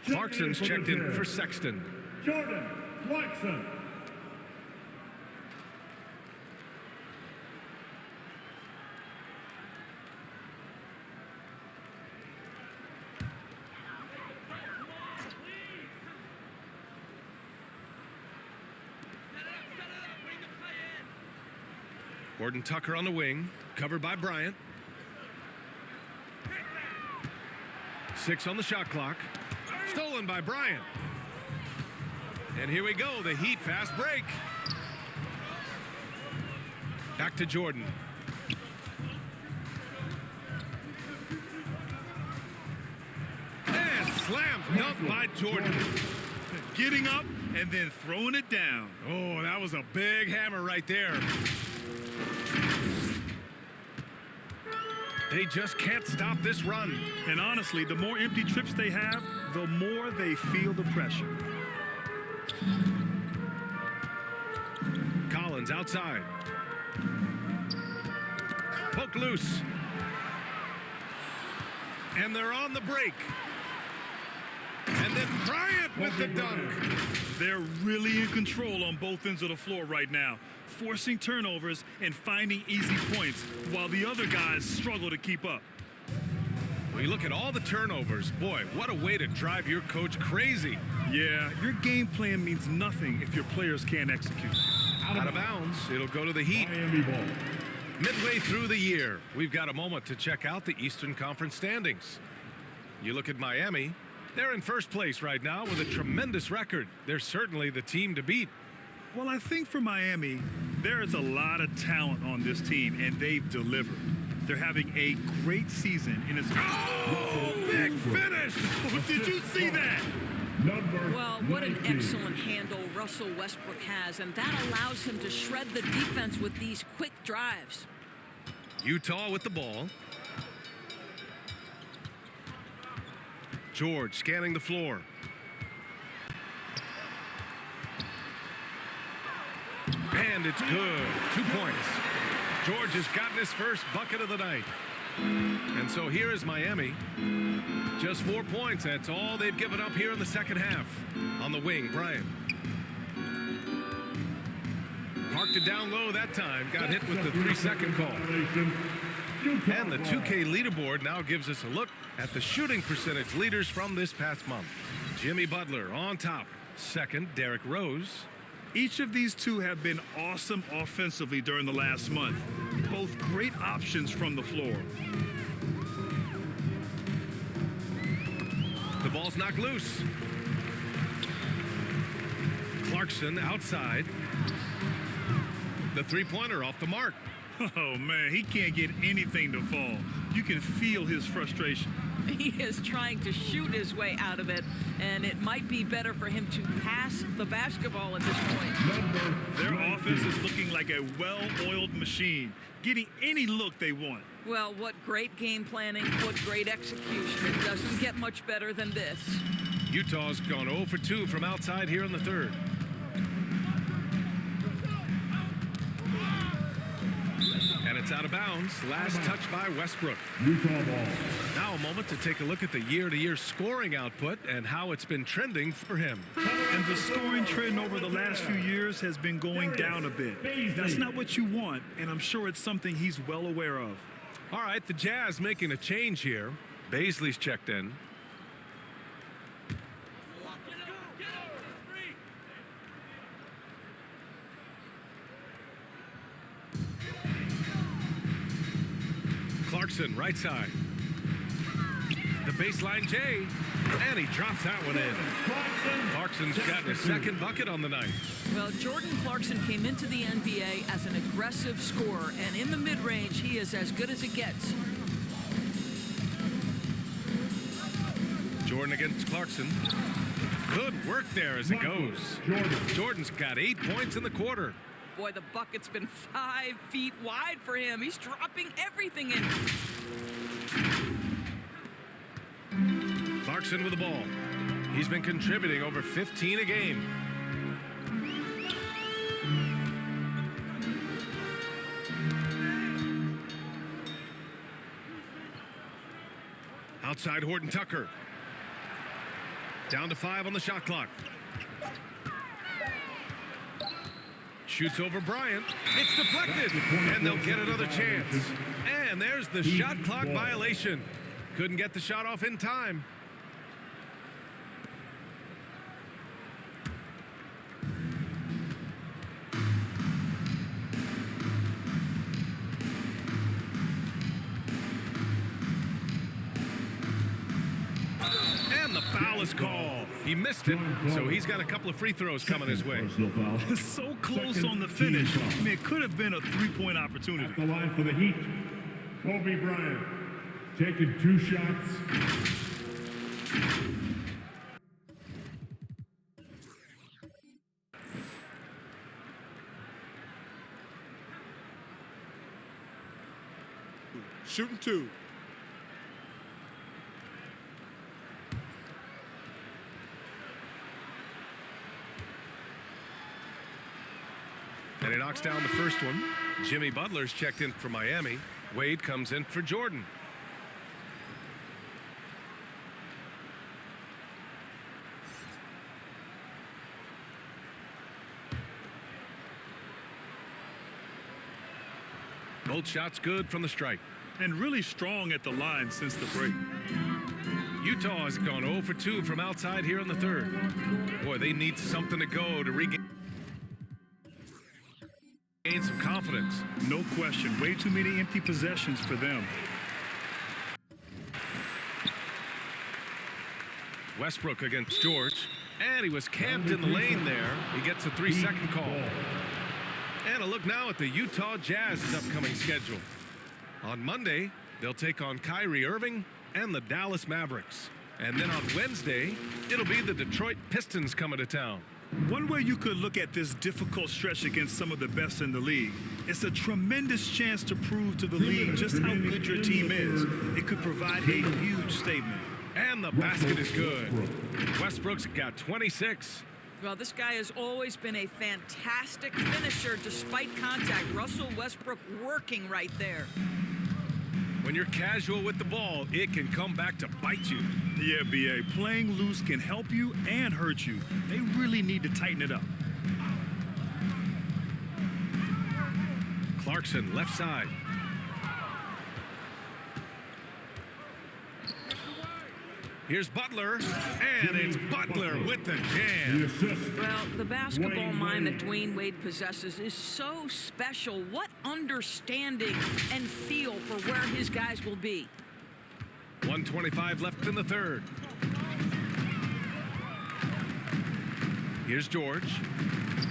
Clarkson's checked in for Sexton. Jordan Clarkson. Gordon Tucker on the wing, covered by Bryant. 6 on the shot clock. Stolen by Bryant. And here we go, the Heat fast break. Back to Jordan. And slam dunk by Jordan. Getting up and then throwing it down. Oh, that was a big hammer right there. They just can't stop this run. And honestly, the more empty trips they have, the more they feel the pressure. Collins outside. Poke loose. And they're on the break. And then Bryant with the dunk. They're really in control on both ends of the floor right now, forcing turnovers and finding easy points while the other guys struggle to keep up. When you look at all the turnovers, boy, what a way to drive your coach crazy. Yeah, your game plan means nothing if your players can't execute. Out of bounds, it'll go to the Heat. Midway through the year, we've got a moment to check out the Eastern Conference standings. You look at Miami, they're in first place right now with a tremendous record. They're certainly the team to beat. Well, I think for Miami, there is a lot of talent on this team, and they've delivered. They're having a great season, and it's... Oh, big finish! Did you see that? Well, what an excellent handle Russell Westbrook has, and that allows him to shred the defense with these quick drives. Utah with the ball. George scanning the floor. And it's good. 2 points. George has gotten his first bucket of the night. And so here is Miami. Just 4 points. That's all they've given up here in the second half. On the wing, Bryant. Parked it down low that time. Got hit with the 3-second call. And the 2K leaderboard now gives us a look at the shooting percentage leaders from this past month. Jimmy Butler on top. Second, Derrick Rose. Each of these two have been awesome offensively during the last month. Both great options from the floor. The ball's knocked loose. Clarkson outside. The three-pointer off the mark. Oh, man, he can't get anything to fall. You can feel his frustration. He is trying to shoot his way out of it, and it might be better for him to pass the basketball at this point. Their offense is looking like a well-oiled machine, getting any look they want. Well, what great game planning, what great execution. It doesn't get much better than this. Utah's gone 0 for 2 from outside here in the third. And it's out of bounds. Last touch by Westbrook. Utah ball. Now a moment to take a look at the year-to-year scoring output and how it's been trending for him. And the scoring trend over the last few years has been going down a bit. That's not what you want, and I'm sure it's something he's well aware of. All right, the Jazz making a change here. Baisley's checked in. Clarkson, right side. The baseline J, and he drops that one in. Clarkson's gotten his second bucket on the night. Well, Jordan Clarkson came into the NBA as an aggressive scorer, and in the mid-range, he is as good as it gets. Jordan against Clarkson. Good work there as it goes. Jordan's got 8 points in the quarter. Boy, the bucket's been 5 feet wide for him. He's dropping everything in. Clarkson with the ball. He's been contributing over 15 a game. Outside Horton Tucker. Down to 5 on the shot clock. Shoots over Bryant. It's deflected. And they'll get another chance. And there's the shot clock violation. Couldn't get the shot off in time. And the foul is called. He missed it, so he's got a couple of free throws coming his way. So close on the finish. I mean, it could have been a three-point opportunity. At the line for the Heat, Kobe Bryant, taking 2 shots. Shooting 2. And he knocks down the first one. Jimmy Butler's checked in for Miami. Wade comes in for Jordan. Both shots good from the stripe. And really strong at the line since the break. Utah has gone 0 for 2 from outside here in the third. Boy, they need something to go to regain some confidence. No question. Way too many empty possessions for them. Westbrook against George. And he was camped in the lane there. He gets a 3-second call. And a look now at the Utah Jazz's upcoming schedule. On Monday, they'll take on Kyrie Irving and the Dallas Mavericks. And then on Wednesday, it'll be the Detroit Pistons coming to town. One way you could look at this difficult stretch against some of the best in the league, it's a tremendous chance to prove to the league just how good your team is. It could provide a huge statement. And the basket is good. Westbrook's got 26. Well, this guy has always been a fantastic finisher despite contact. Russell Westbrook working right there. When you're casual with the ball, it can come back to bite you. Yeah, B.A., playing loose can help you and hurt you. They really need to tighten it up. Clarkson, left side. Here's Butler, and it's Butler with the jam. Well, the basketball mind that Dwayne Wade possesses is so special. What understanding and feel for where his guys will be. 1:25 left in the third. Here's George.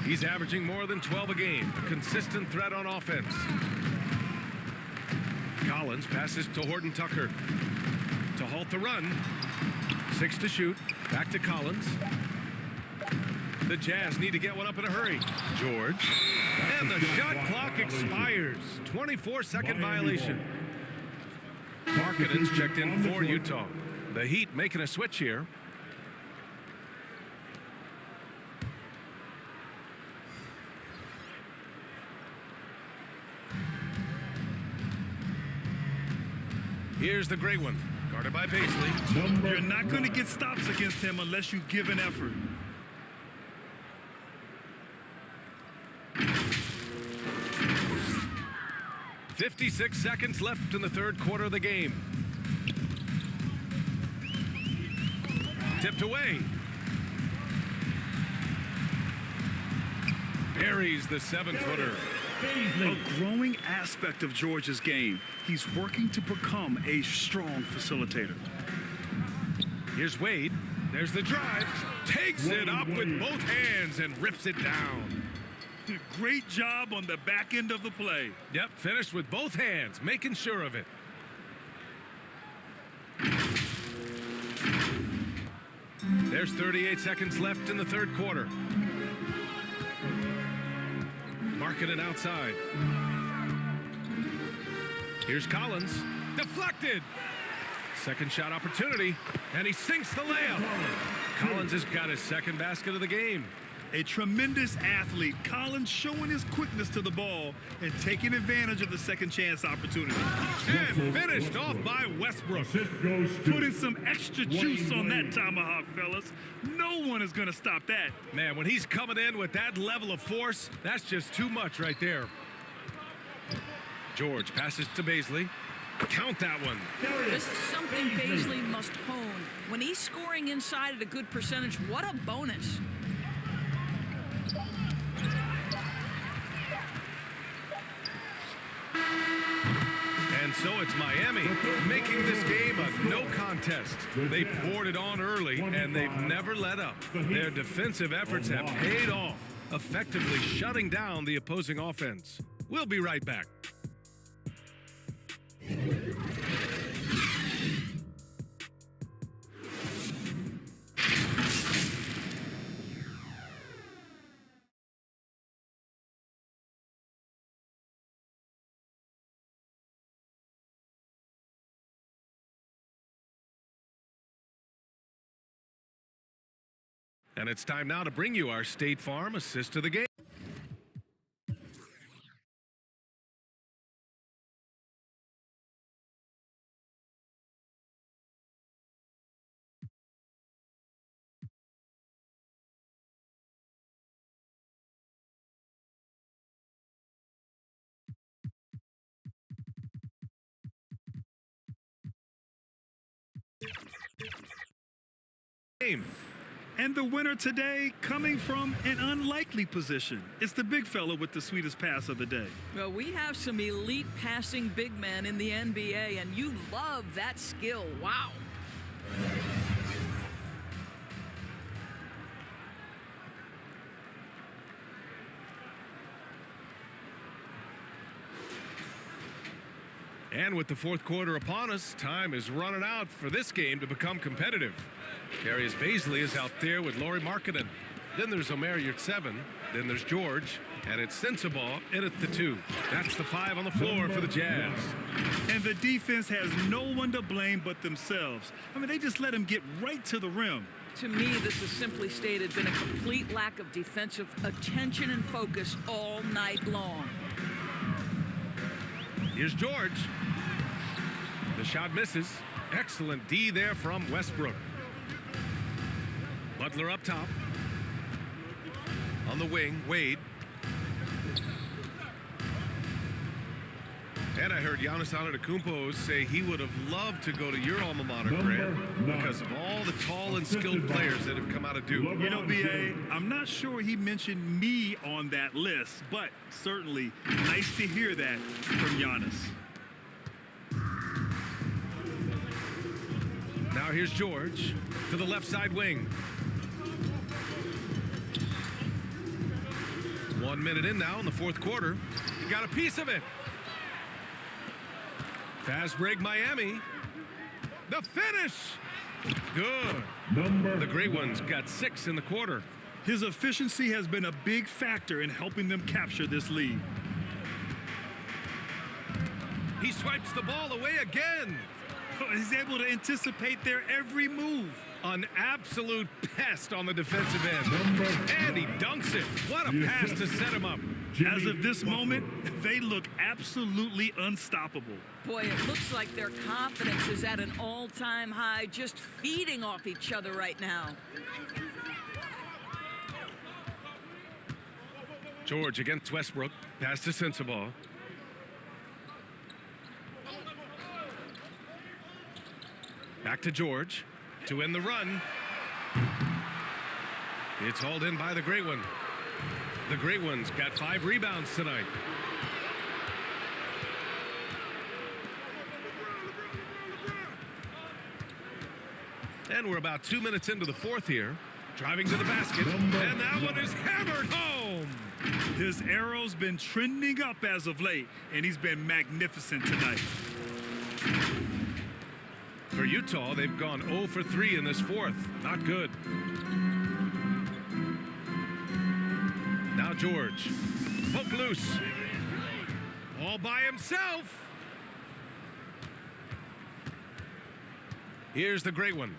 He's averaging more than 12 a game. A consistent threat on offense. Collins passes to Horton Tucker. To halt the run. 6 to shoot. Back to Collins. The Jazz need to get one up in a hurry. George. And the shot clock expires. 24-second violation. Markkanen's checked in for Utah. The Heat making a switch here. Here's the great one. Guarded by Paisley. You're not going to get stops against him unless you give an effort. .56 seconds left in the third quarter of the game. Tipped away. Buries the 7-footer. A growing aspect of George's game. He's working to become a strong facilitator. Here's Wade. There's the drive. Takes it up with both hands and rips it down. Great job on the back end of the play. Yep, finished with both hands, making sure of it. There's 38 seconds left in the third quarter. Markkanen outside. Here's Collins. Deflected. Second shot opportunity, and he sinks the layup. Collins has got his second basket of the game. A tremendous athlete, Collins showing his quickness to the ball and taking advantage of the second chance opportunity. And finished off by Westbrook. Putting some extra juice on that tomahawk, fellas. No one is going to stop that. Man, when he's coming in with that level of force, that's just too much right there. George passes to Baisley. Count that one. This is something Baisley must hone. When he's scoring inside at a good percentage, what a bonus. And so it's Miami making this game a no contest. They poured it on early, and they've never let up. Their defensive efforts have paid off, effectively shutting down the opposing offense. We'll be right back. And it's time now to bring you our State Farm assist of the game. And the winner today coming from an unlikely position. It's the big fella with the sweetest pass of the day. Well, we have some elite passing big men in the NBA, and you love that skill. Wow. And with the fourth quarter upon us, time is running out for this game to become competitive. Darius Baisley is out there with Lauri Markkanen. Then there's Omer Yurtseven. Then there's George. And it's Sensabaugh in at the 2. That's the 5 on the floor for the Jazz. And the defense has no one to blame but themselves. I mean, they just let him get right to the rim. To me, this has simply stated been a complete lack of defensive attention and focus all night long. Here's George. The shot misses. Excellent D there from Westbrook. Butler up top. On the wing, Wade. And I heard Giannis Antetokounmpo say he would have loved to go to your alma mater, Grant, because of all the tall and skilled players that have come out of Duke. You know, B.A., I'm not sure he mentioned me on that list, but certainly nice to hear that from Giannis. Now here's George to the left side wing. 1 minute in now in the fourth quarter. He got a piece of it. Fast break Miami. The finish. Good. The Great Ones got 6 in the quarter. His efficiency has been a big factor in helping them capture this lead. He swipes the ball away again. He's able to anticipate their every move. An absolute pest on the defensive end. And he dunks it. What a pass to set him up. As of this moment, they look absolutely unstoppable. Boy, it looks like their confidence is at an all-time high, just feeding off each other right now. George against Westbrook. Pass to Sensabaugh. Back to George to end the run. It's hauled in by the Great One. The Great Ones got 5 rebounds tonight. And we're about 2 minutes into the fourth here. Driving to the basket. And that one is hammered home. His arrow's been trending up as of late, and he's been magnificent tonight. For Utah, they've gone 0 for 3 in this fourth. Not good. Now George. Poke loose. All by himself. Here's the Great One.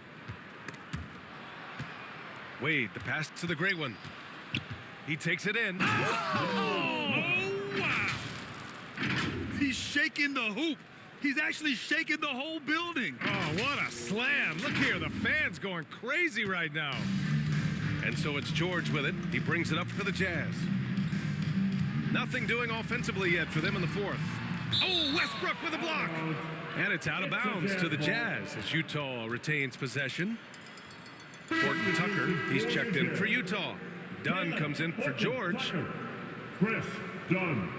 Wade, the pass to the Great One. He takes it in. Oh, wow. He's shaking the hoop. He's actually shaking the whole building. Oh, what a slam. Look here, the fans going crazy right now. And so it's George with it. He brings it up for the Jazz. Nothing doing offensively yet for them in the fourth. Oh, Westbrook with a block. And it's out of bounds to the Jazz as Utah retains possession. Horton Tucker, he's checked in for Utah. Dunn comes in for George. Chris Dunn.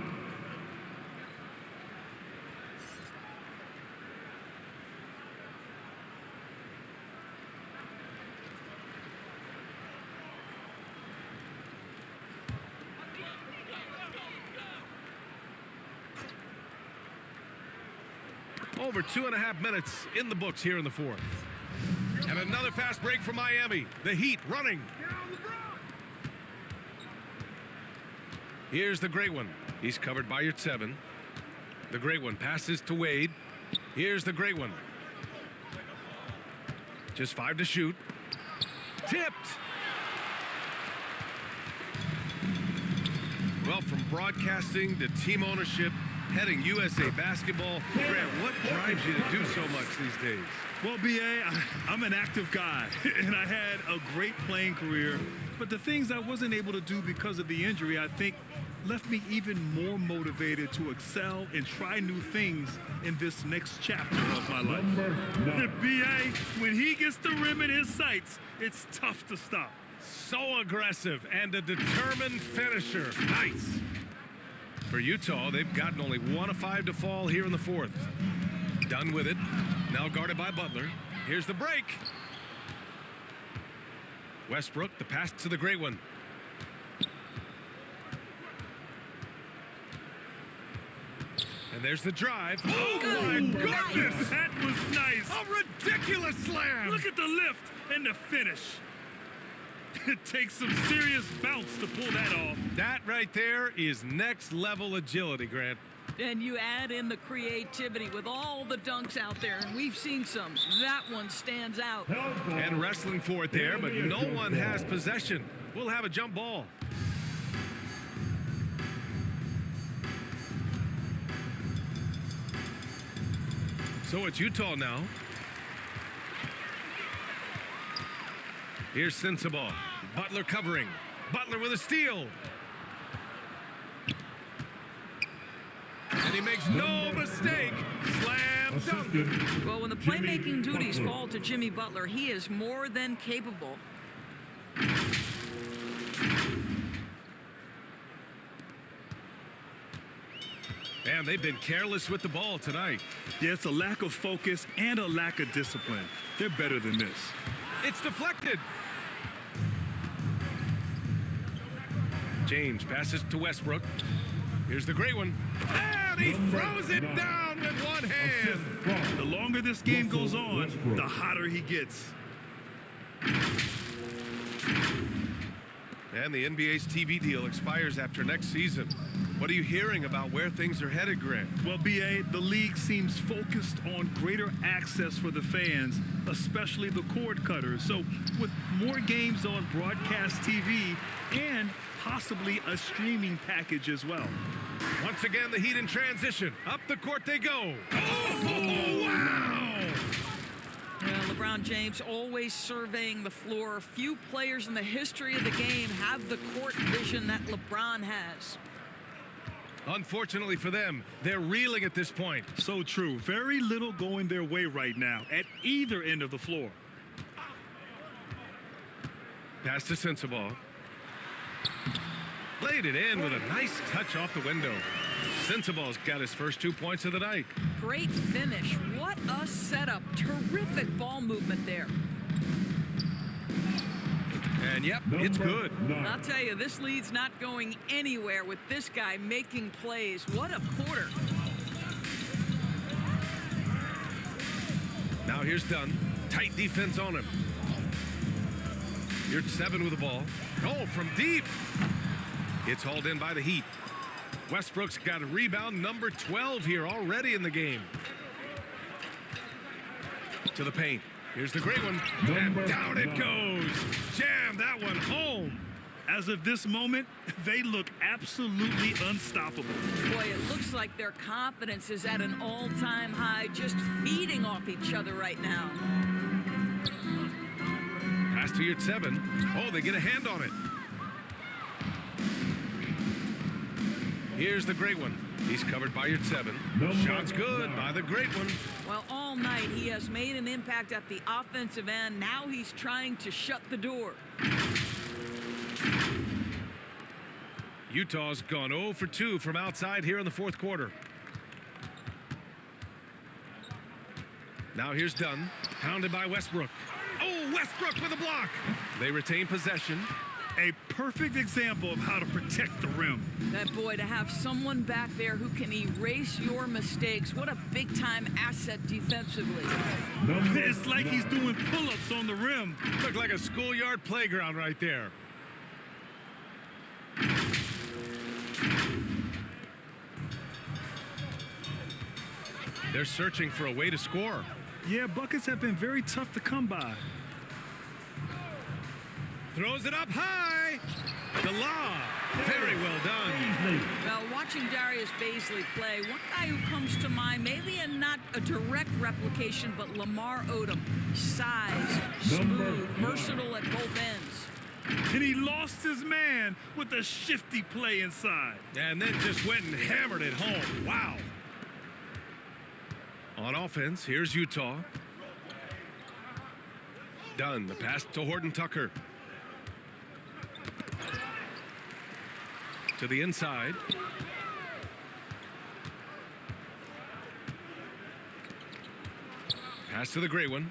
Over 2.5 minutes in the books here in the fourth. And another fast break from Miami. The Heat running. Here's the great one. He's covered by your 7. The great one passes to Wade. Here's the great one. Just 5 to shoot. Tipped. Well, from broadcasting to team ownership, heading USA basketball, Grant, what drives you to do so much these days? Well, B.A., I'm an active guy, and I had a great playing career. But the things I wasn't able to do because of the injury, I think, left me even more motivated to excel and try new things in this next chapter of my life. B.A., when he gets the rim in his sights, it's tough to stop. So aggressive and a determined finisher. Nice. For Utah, they've gotten only 1 of 5 to fall here in the fourth. Done with it. Now guarded by Butler. Here's the break. Westbrook, the pass to the great one. And there's the drive. Oh, my goodness! That was nice. A ridiculous slam. Look at the lift and the finish. It takes some serious bounce to pull that off. That right there is next level agility, Grant. And you add in the creativity with all the dunks out there, and we've seen some. That one stands out. And wrestling for it there, but no one has possession. We'll have a jump ball. So it's Utah now. Here's Sensabaugh. Butler covering. Butler with a steal. And he makes no mistake. Slam dunk. Well, when the playmaking duties fall to Jimmy Butler, he is more than capable. And they've been careless with the ball tonight. Yeah, it's a lack of focus and a lack of discipline. They're better than this. It's deflected. James passes to Westbrook. Here's the great one. And he throws it down with one hand. The longer this game goes on, the hotter he gets. And the NBA's TV deal expires after next season. What are you hearing about where things are headed, Grant? Well, B.A., the league seems focused on greater access for the fans, especially the cord cutters. So with more games on broadcast TV and possibly a streaming package as well. Once again, the Heat in transition. Up the court they go. Oh, wow! Well, LeBron James always surveying the floor. Few players in the history of the game have the court vision that LeBron has. Unfortunately for them, they're reeling at this point. So true. Very little going their way right now at either end of the floor. Pass to Sensabaugh. Played it in with a nice touch off the window. Sensabaugh's got his first 2 points of the night. Great finish. What a setup. Terrific ball movement there. And yep, it's good. I'll tell you, this lead's not going anywhere with this guy making plays. What a quarter. Now here's Dunn. Tight defense on him. Here's 7 with the ball. Oh, from deep. It's hauled in by the Heat. Westbrook's got a rebound number 12 here already in the game. To the paint. Here's the great one. And down it goes. Jam that one home. As of this moment, they look absolutely unstoppable. Boy, it looks like their confidence is at an all-time high, just feeding off each other right now. Pass to your 7. Oh, they get a hand on it. Here's the great one. He's covered by your 7. Shot's good by the great one. Well, all night he has made an impact at the offensive end. Now he's trying to shut the door. Utah's gone 0 for 2 from outside here in the fourth quarter. Now here's Dunn, pounded by Westbrook. Oh, Westbrook with a block. They retain possession. A perfect example of how to protect the rim. That boy, to have someone back there who can erase your mistakes, what a big-time asset defensively. It's like he's doing pull-ups on the rim. Looked like a schoolyard playground right there. They're searching for a way to score. Yeah, buckets have been very tough to come by. Throws it up high. The lob. Very well done. Well, watching Darius Baisley play, one guy who comes to mind, maybe not a direct replication, but Lamar Odom. Size, smooth, versatile at both ends. And he lost his man with a shifty play inside. And then just went and hammered it home. Wow. On offense, here's Utah. Dunn, the pass to Horton Tucker. To the inside. Pass to the gray one.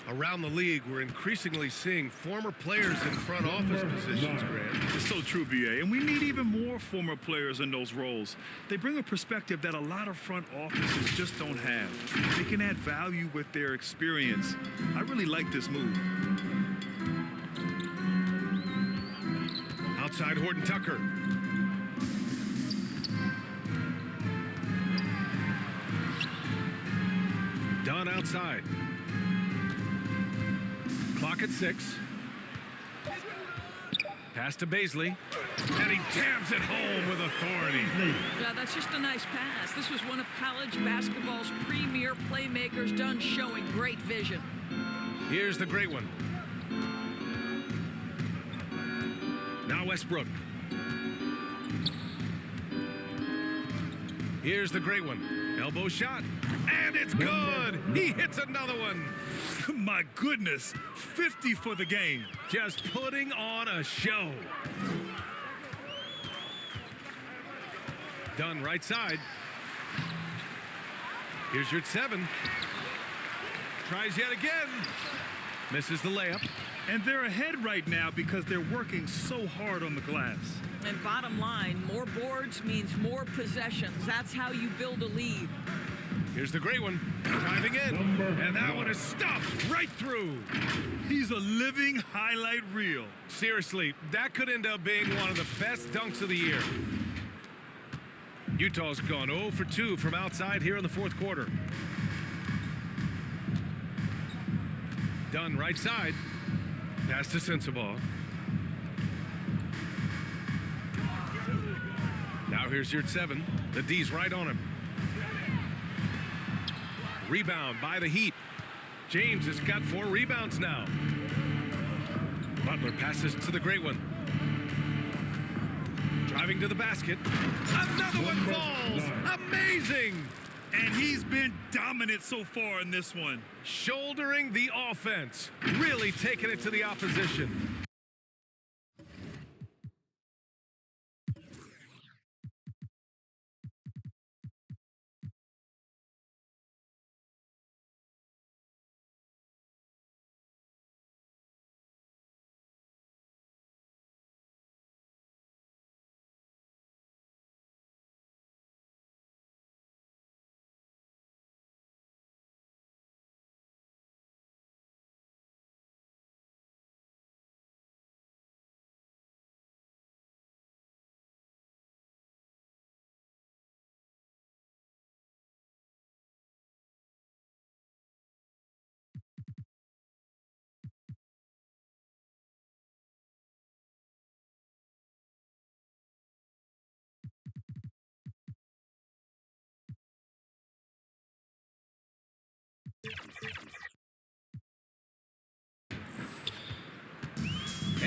Around the league, we're increasingly seeing former players in front office positions, Grant. It's so true, B.A., and we need even more former players in those roles. They bring a perspective that a lot of front offices just don't have. They can add value with their experience. I really like this move. Outside Horton Tucker. Dunn outside. Clock at 6. Pass to Baisley. And he jams it home with authority. Yeah, that's just a nice pass. This was one of college basketball's premier playmakers, Dunn showing great vision. Here's the great one. Now Westbrook. Here's the great one. Elbow shot. And it's good. He hits another one. My goodness, 50 for the game. Just putting on a show. Dunn right side. Here's your 7. Tries yet again. Misses the layup. And they're ahead right now because they're working so hard on the glass. And bottom line, more boards means more possessions. That's how you build a lead. Here's the great one, driving in, and that one is stuffed right through. He's a living highlight reel. Seriously, that could end up being one of the best dunks of the year. Utah's gone 0 for 2 from outside here in the fourth quarter. Dunn right side. Pass to Sensabaugh. Now here's your 7. The D's right on him. Rebound by the Heat. James has got 4 rebounds now. Butler passes to the great one. Driving to the basket. Another one falls. Amazing. And he's been dominant so far in this one. Shouldering the offense. Really taking it to the opposition.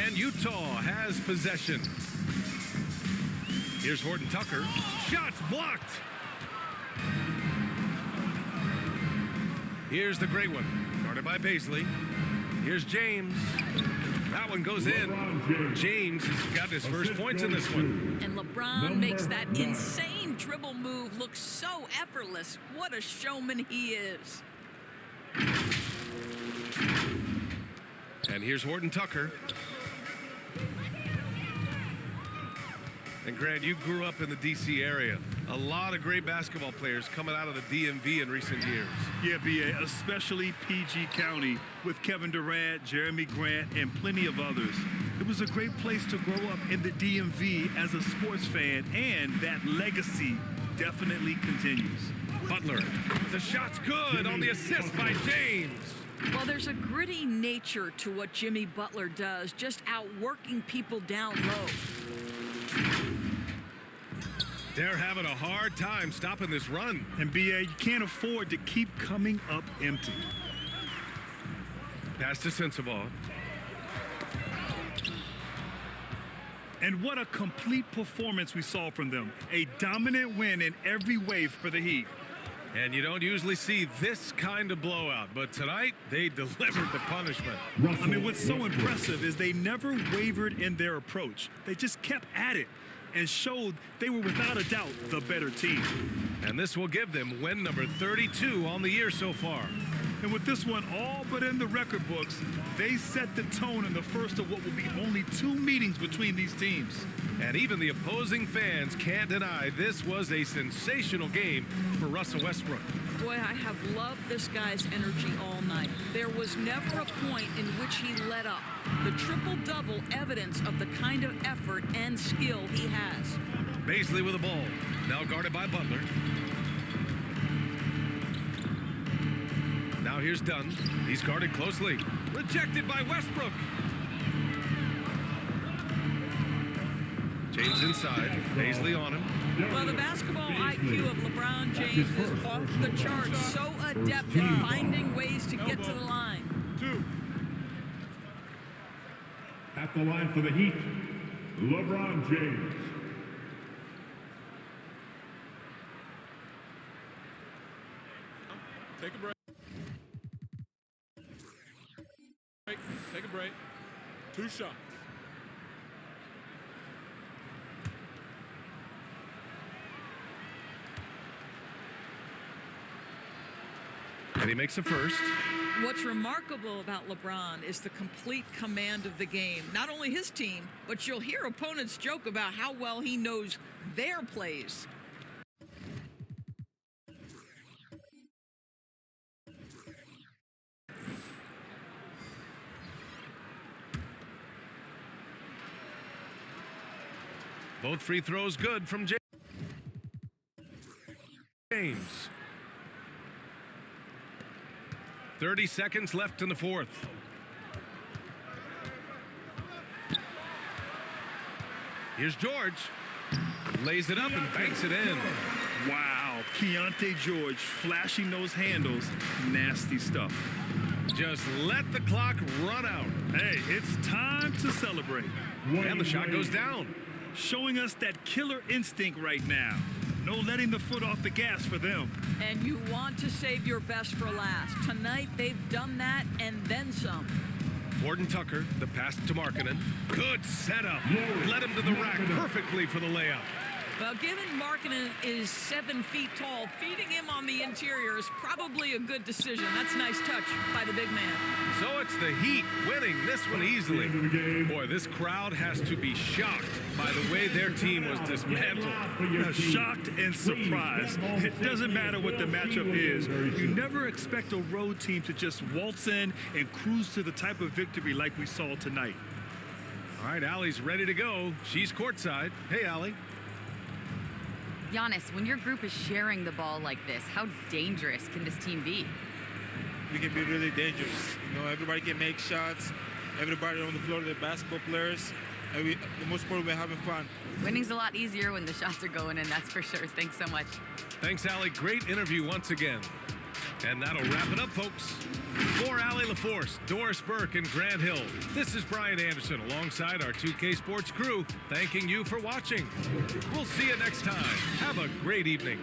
And Utah has possession. Here's Horton Tucker. Shots blocked. Here's the great one. Guarded by Baisley. Here's James. That one goes in. James has got his first points in this one. And LeBron makes that insane dribble move look so effortless. What a showman he is. And here's Horton Tucker. And Grant, you grew up in the D.C. area. A lot of great basketball players coming out of the DMV in recent years. Yeah, B.A., especially PG County with Kevin Durant, Jeremy Grant, and plenty of others. It was a great place to grow up in the DMV as a sports fan, and that legacy definitely continues. Butler, the shot's good on the assist by James. Well, there's a gritty nature to what Jimmy Butler does, just outworking people down low. They're having a hard time stopping this run. And B.A., you can't afford to keep coming up empty. Pass to Sensabaugh. And what a complete performance we saw from them. A dominant win in every way for the Heat. And you don't usually see this kind of blowout, but tonight they delivered the punishment. I mean, what's so impressive is they never wavered in their approach. They just kept at it and showed they were without a doubt the better team. And this will give them win number 32 on the year so far. And with this one all but in the record books, they set the tone in the first of what will be only 2 meetings between these teams. And even the opposing fans can't deny this was a sensational game for Russell Westbrook. Boy, I have loved this guy's energy all night. There was never a point in which he let up. The triple-double evidence of the kind of effort and skill he has. Baisley with the ball, now guarded by Butler. Now here's Dunn. He's guarded closely. Rejected by Westbrook. James inside. Baisley on him. Well, the basketball IQ of LeBron James is off the charts. So adept at finding ways to get to the line. 2. At the line for the Heat, LeBron James. Take a break. Take a break. 2 shots. And he makes the first. What's remarkable about LeBron is the complete command of the game. Not only his team, but you'll hear opponents joke about how well he knows their plays. Both free throws good from James. 30 seconds left in the fourth. Here's George. Lays it up and banks it in. Wow, Keontae George flashing those handles. Nasty stuff. Just let the clock run out. Hey, it's time to celebrate. And the shot goes down. Showing us that killer instinct right now. No letting the foot off the gas for them. And you want to save your best for last. Tonight, they've done that and then some. Horton Tucker, the pass to Markkanen. Good setup. Led him to the rack perfectly for the layup. Well, given Markkanen is 7 feet tall, feeding him on the interior is probably a good decision. That's a nice touch by the big man. So it's the Heat winning this one easily. Boy, this crowd has to be shocked by the way their team was dismantled. Shocked and surprised. It doesn't matter what the matchup is. You never expect a road team to just waltz in and cruise to the type of victory like we saw tonight. All right, Allie's ready to go. She's courtside. Hey, Allie. Giannis, when your group is sharing the ball like this, how dangerous can this team be? We can be really dangerous. You know, everybody can make shots. Everybody on the floor, they're basketball players. And the most part, we're having fun. Winning's a lot easier when the shots are going in, that's for sure. Thanks so much. Thanks, Allie. Great interview once again. And that'll wrap it up, folks. For Allie LaForce, Doris Burke, and Grant Hill, this is Brian Anderson alongside our 2K Sports crew, thanking you for watching. We'll see you next time. Have a great evening.